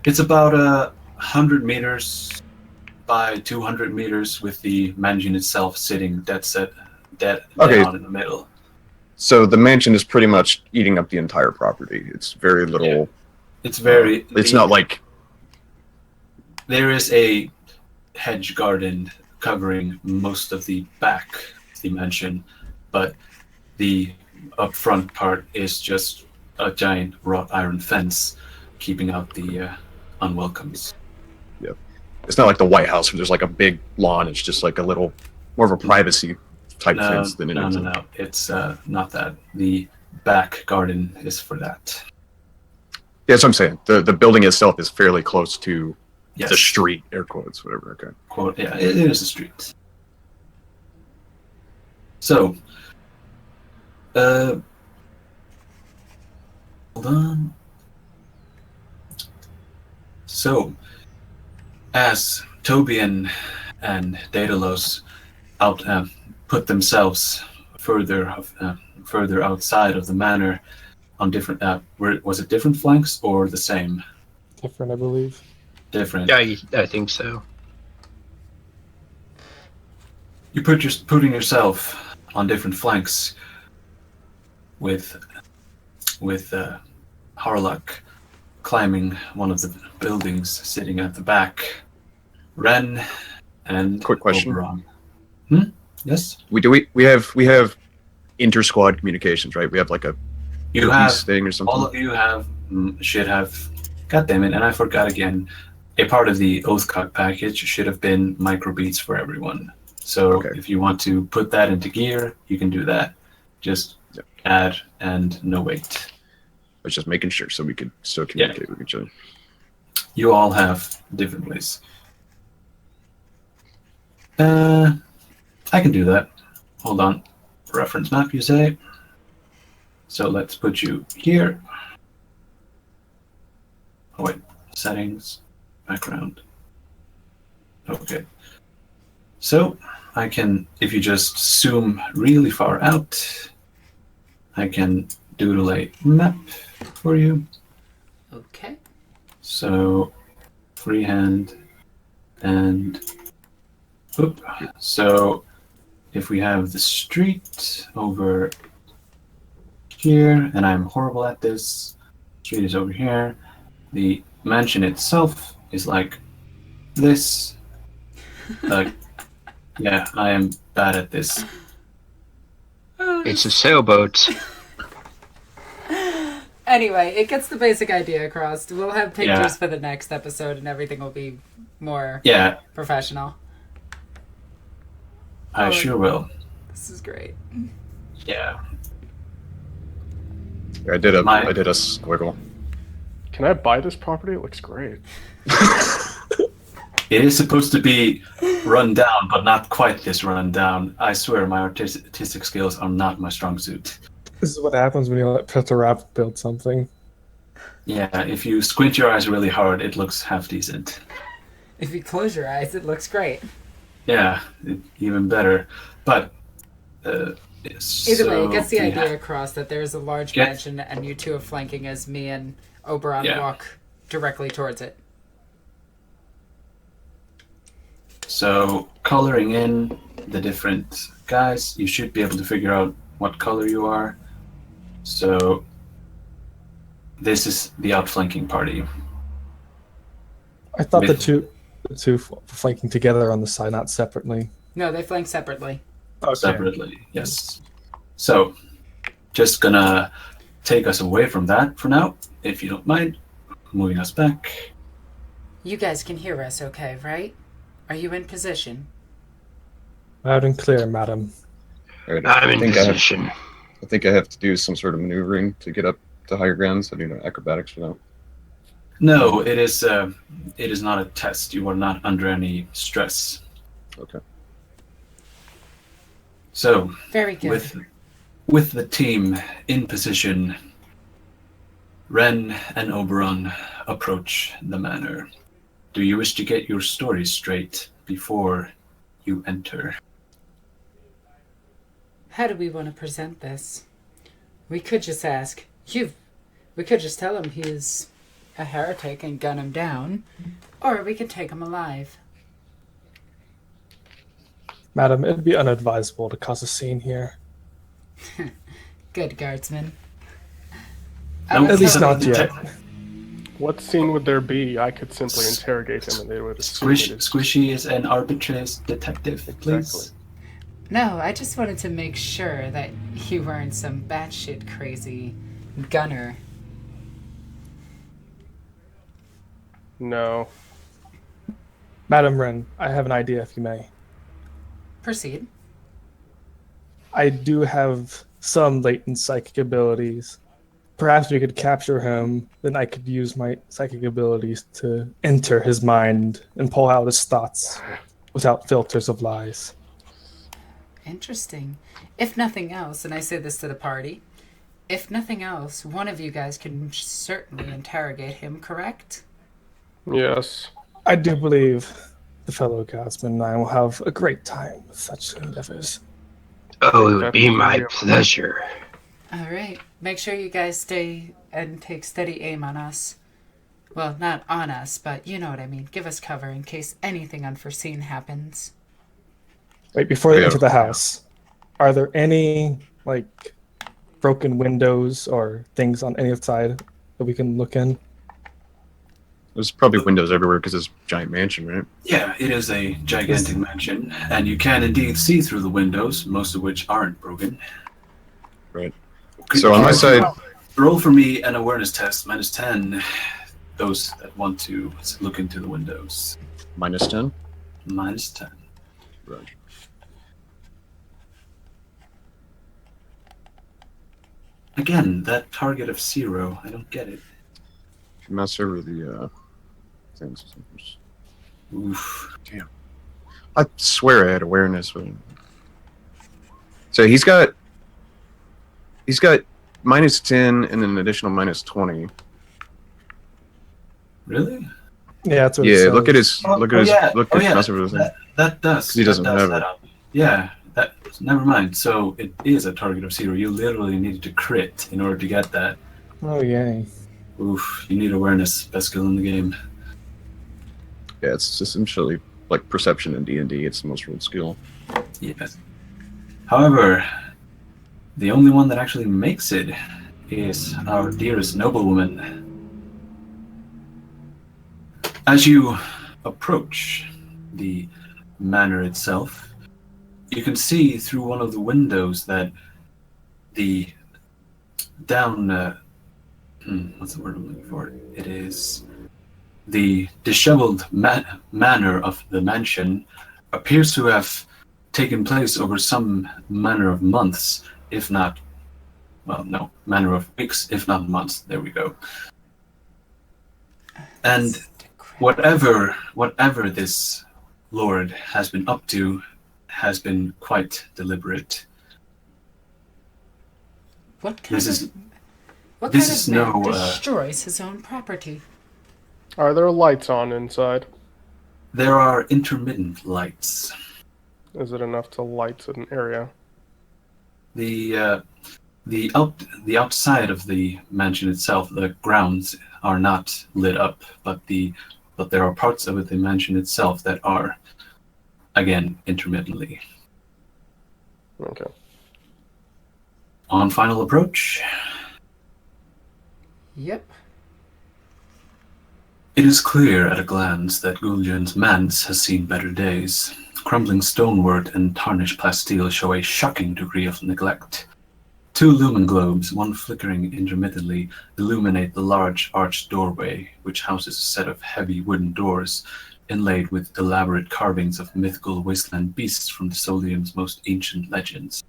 100 meters by 200 meters, with the mansion itself sitting dead on in the middle. So the mansion is pretty much eating up the entire property. It's very little. Yeah. It's very. It's not like. There is a hedge garden covering most of the back of the mansion, but the upfront part is just a giant wrought iron fence keeping out the unwelcomes. Yeah, it's not like the White House where there's a big lawn. It's just a little more of a privacy type fence than it is. No. It's not that. The back garden is for that. Yeah, that's what I'm saying. The building itself is fairly close to Yes. the street, air quotes, whatever. Okay. Quote, yeah, it is a street. So, Hold on. So, as Tobian and Daedalus put themselves further outside of the manor on different, was it different flanks or the same? Different, I believe. Different. Yeah, I think so. You putting yourself on different flanks with Harlock climbing one of the buildings, sitting at the back. Ren and Quick question. Oberon. Yes. We have inter-squad communications, right? We have like a You have peace thing or something. all of you should have. God damn it! And I forgot again. A part of the Oathcock package should have been microbeats for everyone. So Okay. if you want to put that into gear, you can do that. Just add and no wait. I was just making sure so we could still communicate with each other. You all have different ways. I can do that. Hold on. Reference map, you say? So let's put you here. Oh wait, settings, background. Okay. So I can, if you just zoom really far out, I can doodle a map for you. Okay. So freehand and oop. So if we have the street over here, and I'm horrible at this, street is over here. The mansion itself is like this. Yeah, I am bad at this. It's a sailboat. Anyway, it gets the basic idea across. We'll have pictures Yeah. for the next episode, and everything will be more Yeah, professional. I Oh. sure will. This is great. Yeah. I did a My- squiggle. Can I buy this property? It looks great. It is supposed to be run down, but not quite this run down. I swear my artistic skills are not my strong suit. This is what happens when you let Peter Rapp build something. Yeah, if you squint your eyes really hard, it looks half decent. If you close your eyes, it looks great. Yeah, even better. But Either way, it gets the idea yeah. across that there's a large Get- mansion, and you two are flanking as me and Oberon Yeah. walk directly towards it. So coloring in the different guys, you should be able to figure out what color you are. So this is the outflanking party. I thought the With- two flanking together on the side, not separately. No, they flank separately. Okay. Separately, yes. So just gonna take us away from that for now, if you don't mind. Moving us back. You guys can hear us okay, right? Are you in position? Loud and clear, madam. Alright, I'm in I position. think I have to do some sort of maneuvering to get up to higher ground, so I do no acrobatics for that. No, it is not a test. You are not under any stress. Okay. So Very good. with the team in position, Ren and Oberon approach the manor. Do you wish to get your story straight before you enter? How do we want to present this? We could just ask, we could just tell him he's a heretic and gun him down, or we could take him alive. Madam, it'd be unadvisable to cause a scene here. Good guardsman. No, At least not te- yet. What scene would there be? I could simply interrogate him and they would assume Squishy is an arbitrary detective, please. Exactly. No, I just wanted to make sure that you weren't some batshit crazy gunner. No. Madam Wren, I have an idea, if you may. Proceed. I do have some latent psychic abilities. Perhaps we could capture him, then I could use my psychic abilities to enter his mind and pull out his thoughts without filters of lies. Interesting. If nothing else, and I say this to the party, if nothing else, one of you guys can certainly interrogate him, correct? Yes. I do believe the fellow guardsmen and I will have a great time with such endeavors. Oh, it would be my pleasure. All right. Make sure you guys stay and take steady aim on us. Well, not on us, but you know what I mean. Give us cover in case anything unforeseen happens. Wait, before they enter the house, are there any, like, broken windows or things on any side that we can look in? There's probably windows everywhere because it's a giant mansion, right? Yeah, it is a gigantic mansion, and you can indeed see through the windows, most of which aren't broken. Right. So on my side... Roll for me an awareness test, -10, those that want to look into the windows. -10? -10. Right. Again, that target of 0, I don't get it. If you mouse over the things. Oof. Damn. I swear I had awareness. But... So he's got -10 and an additional -20. Really? Yeah, that's what it Yeah, says. look at his mouse over the thing. That does. He doesn't have that it. up. Yeah, never mind. So it is a target of 0. You literally needed to crit in order to get that. Oh, yay. Oof, you need awareness. Best skill in the game. Yeah, it's essentially like perception in D&D. It's the most rolled skill. Yes. However, the only one that actually makes it is our dearest noblewoman. As you approach the manor itself, you can see through one of the windows that the what's the word I'm looking for? It is the disheveled manner of the mansion appears to have taken place over some manner of months, if not, well, no, manner of weeks, if not months. There we go. And whatever this lord has been up to has been quite deliberate. What kind This of is man no, destroys his own property? Are there lights on inside? There are intermittent lights. Is it enough to light an area? The outside of the mansion itself, the grounds are not lit up, but there are parts of the mansion itself that are, again, intermittently. Okay. On final approach, Yep. it is clear at a glance that Gul'jan's manse has seen better days. Crumbling stonework and tarnished plasteel show a shocking degree of neglect. 2 lumen globes, one flickering intermittently, illuminate the large arched doorway, which houses a set of heavy wooden doors, inlaid with elaborate carvings of mythical wasteland beasts from Solium's most ancient legends.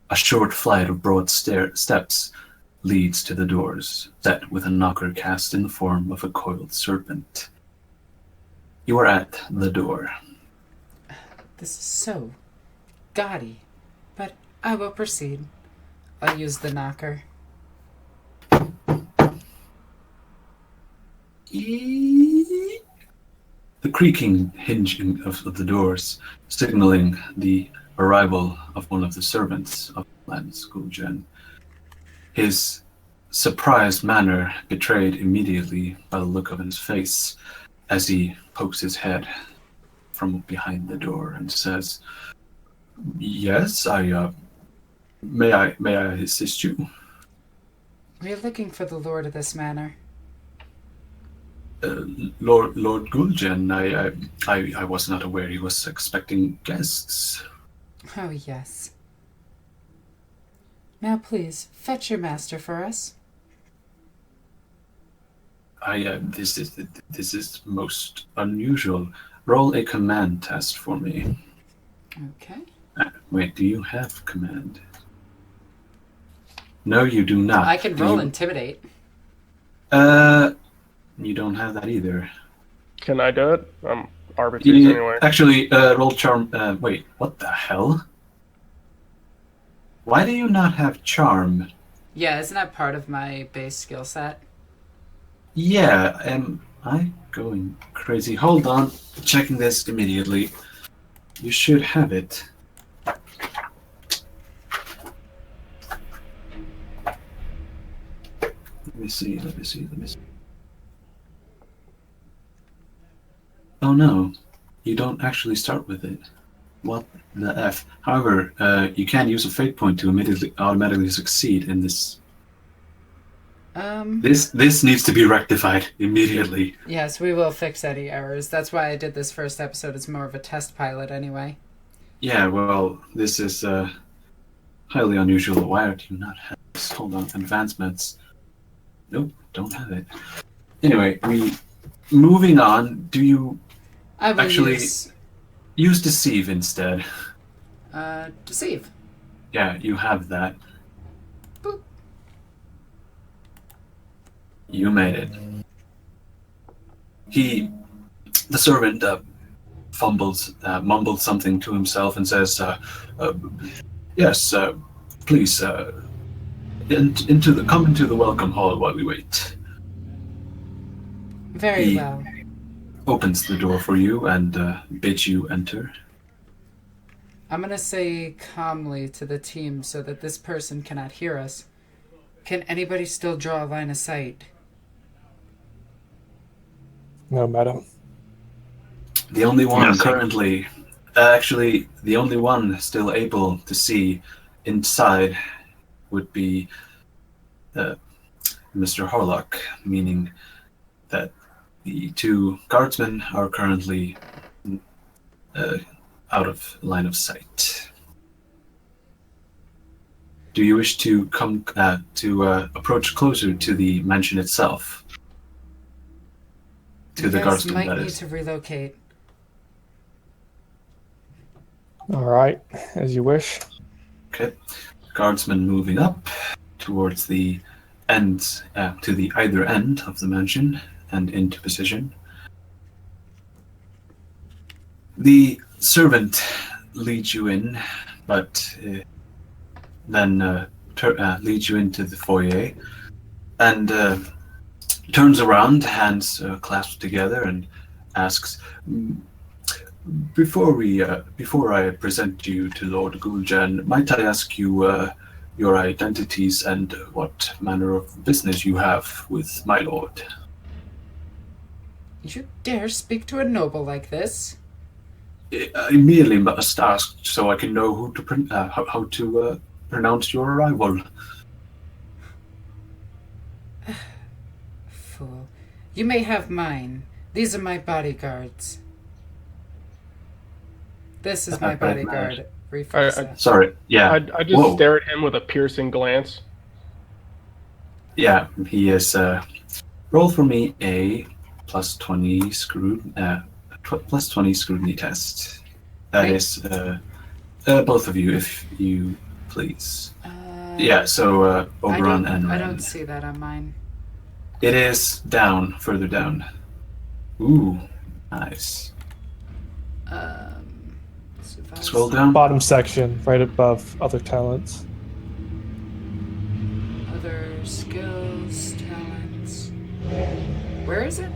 A short flight of broad steps leads to the doors, set with a knocker cast in the form of a coiled serpent. You are at the door. This is so gaudy, but I will proceed. I'll use the knocker. The creaking hinging of the doors, signaling the arrival of one of the servants of Lance Gul'jan. His surprised manner betrayed immediately by the look of his face as he pokes his head from behind the door and says, "Yes, may I assist you?" We're looking for the lord of this manor. Lord Gul'jan, I was not aware he was expecting guests. Oh, yes. Now, please, fetch your master for us. This is most unusual. Roll a command test for me. Okay. Wait, do you have command? No, you do not. I can roll intimidate. You don't have that either. Can I do it? I'm arbitrary anyway. Actually, roll charm. Wait, what the hell? Why do you not have charm? Yeah, isn't that part of my base skill set? Yeah, am I going crazy? Hold on, checking this immediately. You should have it. Let me see. Oh no, you don't actually start with it. What the F? However, you can use a fate point to automatically succeed in this. This needs to be rectified immediately. Yes, we will fix any errors. That's why I did this first episode. It's more of a test pilot anyway. Yeah, well, this is highly unusual. Why do you not have this? Hold on, advancements. Nope, don't have it. Anyway, moving on. Do you I will actually use deceive instead? deceive. Yeah, you have that. Boop. You made it. The servant, mumbles something to himself and says, "Yes, please, come into the welcome hall while we wait." Very He well. opens the door for you and bids you enter. I'm gonna say calmly to the team so that this person cannot hear us. Can anybody still draw a line of sight? No, madam. The only one Nothing. currently, actually, the only one still able to see inside would be Mr. Harlock, meaning that the two guardsmen are currently out of line of sight. Do you wish to come approach closer to the mansion itself? To the You guys guardsman, might that need is. to relocate. All right, as you wish. Okay. Guardsman moving up towards the end, to the either end of the mansion and into position. The servant leads you in, but then leads you into the foyer and turns around, hands clasped together, and asks, Before I present you to Lord Gul'jan, might I ask you your identities and what manner of business you have with my lord?" You dare speak to a noble like this? I merely must ask so I can know how to pronounce your arrival. Fool. You may have mine. These are my bodyguards. This is my bodyguard. Reflexa. Sorry, yeah. I just Whoa. stare at him with a piercing glance. Yeah, he is. Roll for me a plus 20 plus 20 scrutiny test. That Right. is both of you, if you please. Yeah, so Oberon and I Ren. don't see that on mine. It is down, further down. Ooh, nice. Scroll down. Bottom section, right above other talents. Other skills, talents. Where is it?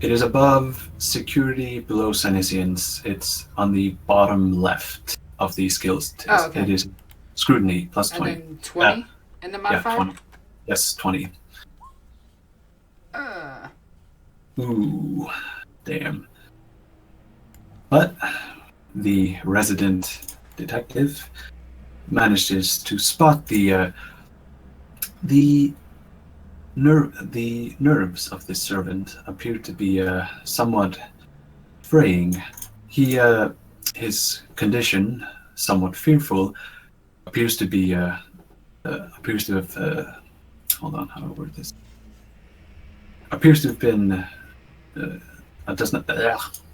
It is above security, below senescience. It's on the bottom left of the skills test. Oh, okay. It is scrutiny plus 20. And then 20 in the Yeah, modifier? 20. Yes, 20. Ooh, damn. But the resident detective manages to spot the nerves of this servant appear to be somewhat fraying. His condition, somewhat fearful, appears to have hold on, how do I word this? Appears to have been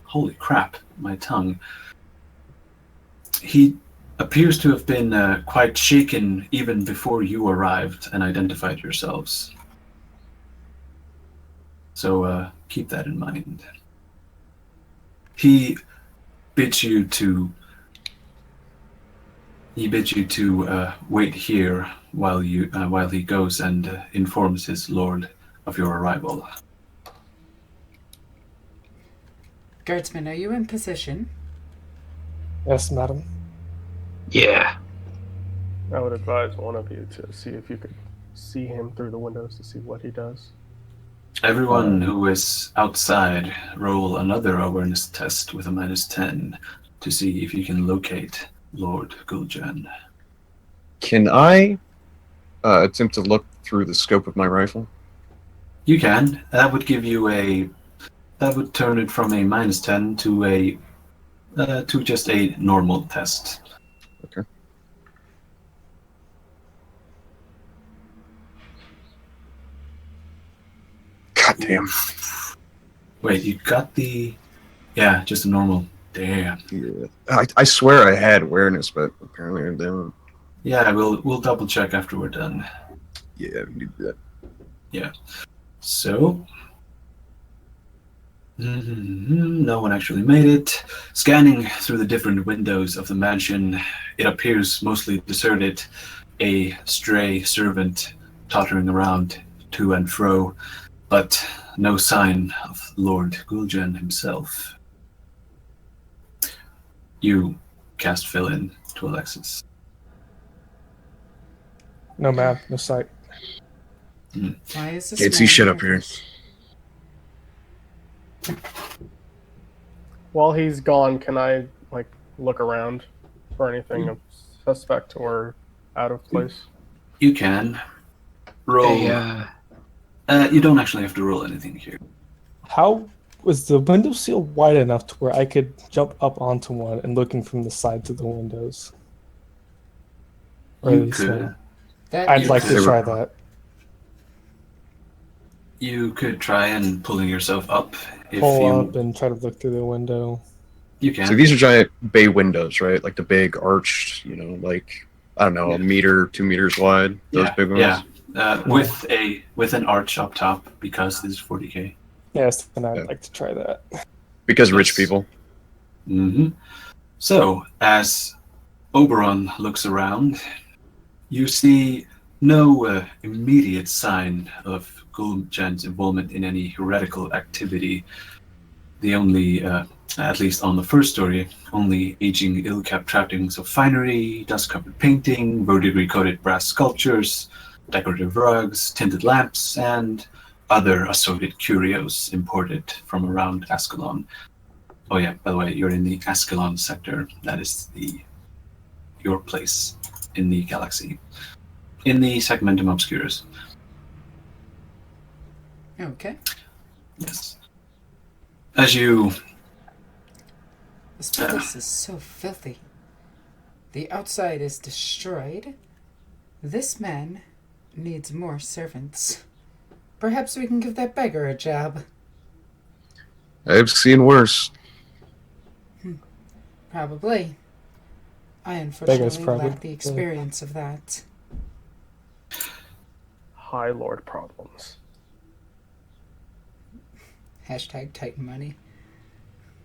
holy crap, my tongue. He appears to have been quite shaken even before you arrived and identified yourselves. So keep that in mind. He bids you to He bids you to wait here while he goes and informs his lord of your arrival. Guardsman, are you in position? Yes, madam. Yeah. I would advise one of you to see if you could see him through the windows to see what he does. Everyone who is outside, roll another awareness test with a -10 to see if you can locate Lord Gul'jan. Can I attempt to look through the scope of my rifle? You can. That would give you that would turn it from a -10 to just a normal test. Okay. God damn. Wait, you got the... Yeah, just a normal. Damn. Yeah. I swear I had awareness, but apparently I don't. Yeah, we'll double check after we're done. Yeah, we need that. Yeah. So... No one actually made it. Scanning through the different windows of the mansion, it appears mostly deserted. A stray servant tottering around to and fro, but no sign of Lord Gul'jan himself. You cast fill in to Alexis. No, ma'am. No sight. Why is this Can't see man shit up here. While he's gone, can I look around for anything of suspect or out of place? You can roll. You don't actually have to roll anything here. How was the window sill wide enough to where I could jump up onto one and looking from the sides of the windows? Or You at least, could. I'd like to could. try that. You could try and pulling yourself up if Pull you. up and try to look through the window. You can. So these are giant bay windows, right? Like the big arched, like, I don't know, a meter, 2 meters wide. Those big ones. Yeah. With an arch up top because this is 40K. Yes, and I'd like to try that. Because Yes. rich people. Mm-hmm. So as Oberon looks around, you see no immediate sign of Gul'jan's involvement in any heretical activity. The only, at least on the first story, only aging ill-kept trappings of finery, dust-covered painting, verdigris-coated brass sculptures, decorative rugs, tinted lamps, and other assorted curios imported from around Ascalon. Oh yeah, by the way, you're in the Ascalon sector. That is your place in the galaxy. In the Segmentum Obscurus. Okay. Yes. As you... This place is so filthy. The outside is destroyed. This man needs more servants. Perhaps we can give that beggar a job. I've seen worse. Probably. I Beggar's unfortunately probably- lack the experience of that. High Lord problems. Hashtag Titan money.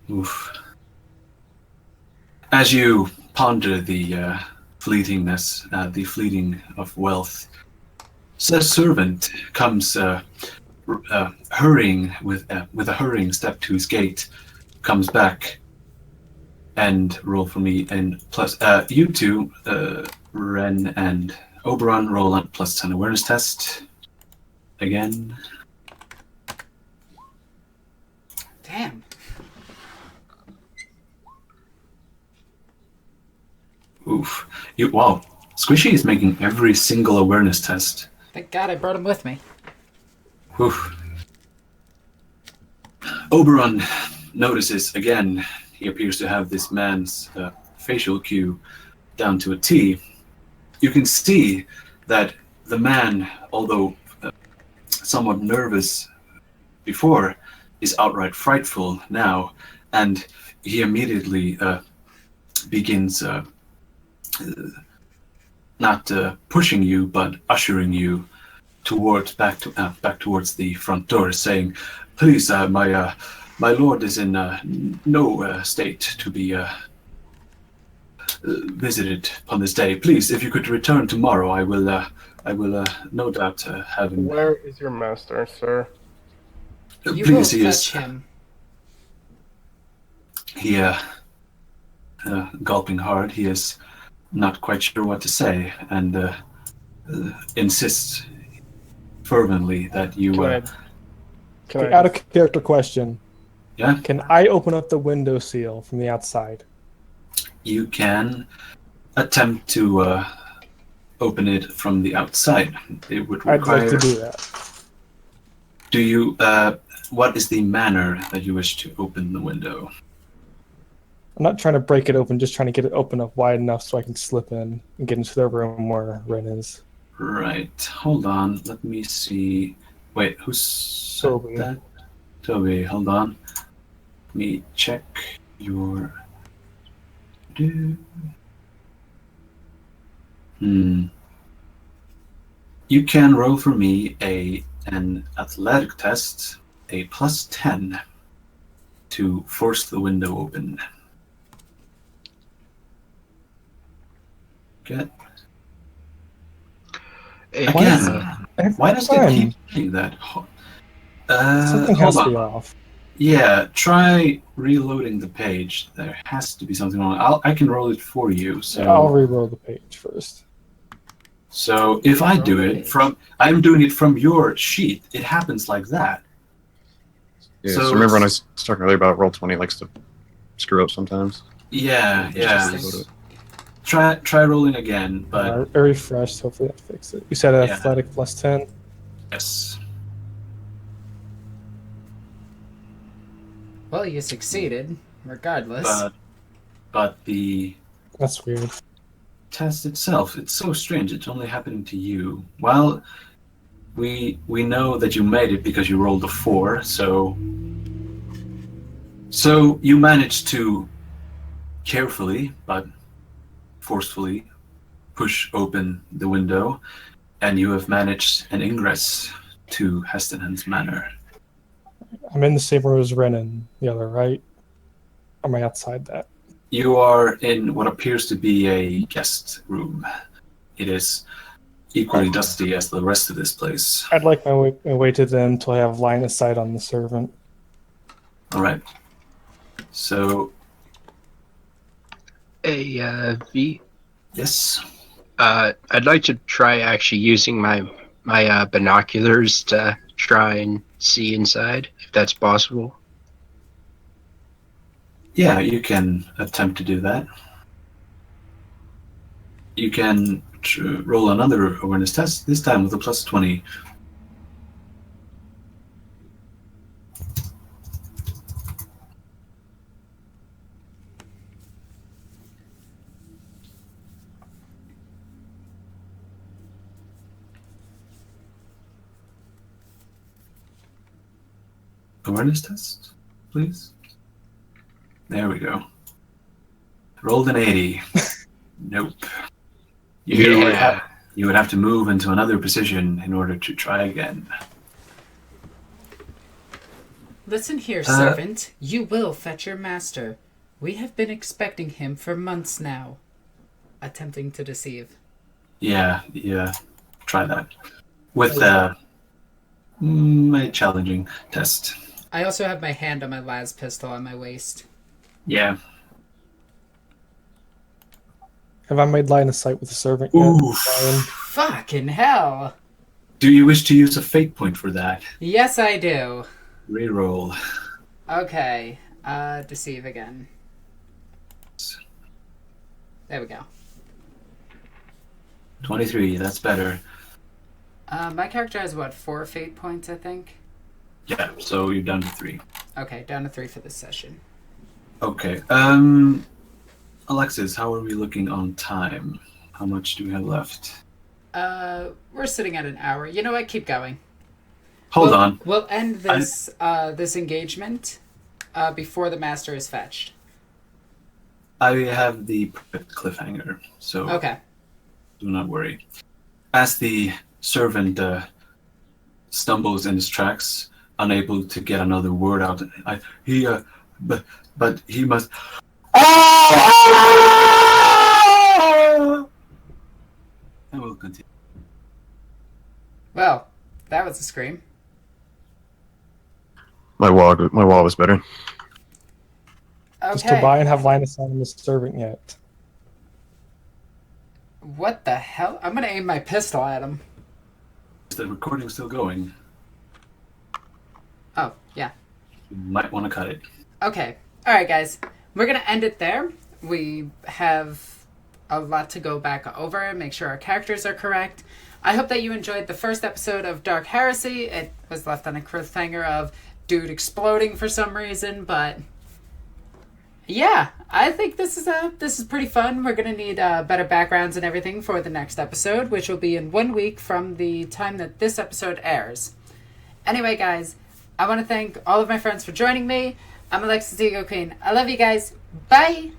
Oof. As you ponder the fleetingness, the fleeting of wealth, said servant comes hurrying with a hurrying step to his gate, comes back, and roll for me. And plus, you two, Ren and Oberon, roll on +10 awareness test. Again. Damn. Oof. Wow. Squishy is making every single awareness test. Thank God I brought him with me. Oof. Oberon notices again, he appears to have this man's facial cue down to a T. You can see that the man, although somewhat nervous before, is outright frightful now, and he immediately begins not pushing you, but ushering you back towards the front door, saying, "Please, my lord is in no state to be visited upon this day. Please, if you could return tomorrow, I will no doubt have him. Where is your master, sir? You Please, will he fetch is. him. He, gulping hard, he is not quite sure what to say, and insists fervently that you. Can I Out of character question. Yeah, Can I open up the window seal from the outside? you can attempt to open it from the outside. It would I'd require. like to do that. Do you? What is the manner that you wish to open the window? I'm not trying to break it open, just trying to get it open up wide enough so I can slip in and get into the room where Ren is. Right. Hold on. Let me see. Wait, who said Toby. that? Toby, hold on. Let me check your. You can roll for me an athletic test, a +10, to force the window open. Get. Again, why does it keep saying that? Something has to be off. Yeah, try reloading the page. There has to be something wrong. I can roll it for you. So I'll re-roll the page first. So if I do it I'm doing it from your sheet. It happens like that. Yeah, so remember when I was talking earlier about Roll20 likes to screw up sometimes? Yeah. Just Try rolling again, but I refreshed, hopefully that fixes it. You said athletic +10? yes. Well, you succeeded, regardless. But the That's weird. test itself, it's so strange. It's only happening to you. Well, we know that you made it because you rolled a 4, so you managed to carefully but forcefully push open the window, and you have managed an ingress to Hestenhen's Manor. I'm in the same room as Ren and the other, right? Or am I outside that? You are in what appears to be a guest room. It is equally dusty as the rest of this place. I'd like my way to them until I have line of sight on the servant. All right. So, V. yes. I'd like to try actually using my binoculars to try and see inside, if that's possible. Yeah, you can attempt to do that. You can roll another awareness test, this time with a +20. Awareness test, please. There we go. Rolled an 80. Nope. You would have to move into another position in order to try again. Listen here, servant. You will fetch your master. We have been expecting him for months now. Attempting to deceive. Yeah. Try that. With a challenging test. I also have my hand on my las pistol on my waist. Yeah. Have I made line of sight with the servant yet? Ooh. Fucking hell! Do you wish to use a fate point for that? Yes, I do. Reroll. Okay. Deceive again. There we go. 23, that's better. My character has, 4 fate points, I think? Yeah, so you're down to 3. Okay, down to 3 for this session. Okay. Alexis, how are we looking on time? How much do we have left? We're sitting at an hour. You know what? Keep going. Hold on. We'll end this this engagement before the master is fetched. I have the perfect cliffhanger, so Okay. do not worry. As the servant stumbles in his tracks, unable to get another word out, but he must. I will continue. Well, that was a scream. My wall was better. Does Okay. Tobian have line of sight on the servant yet? What the hell? I'm gonna aim my pistol at him. Is the recording still going? Oh, yeah. You might want to cut it. Okay. Alright, guys. We're gonna end it there. We have a lot to go back over, make sure our characters are correct. I hope that you enjoyed the first episode of Dark Heresy. It was left on a cliffhanger of dude exploding for some reason, but yeah, I think this is pretty fun. We're gonna need better backgrounds and everything for the next episode, which will be in 1 week from the time that this episode airs. Anyway, guys, I want to thank all of my friends for joining me. I'm Alexis Ego Queen. I love you guys. Bye!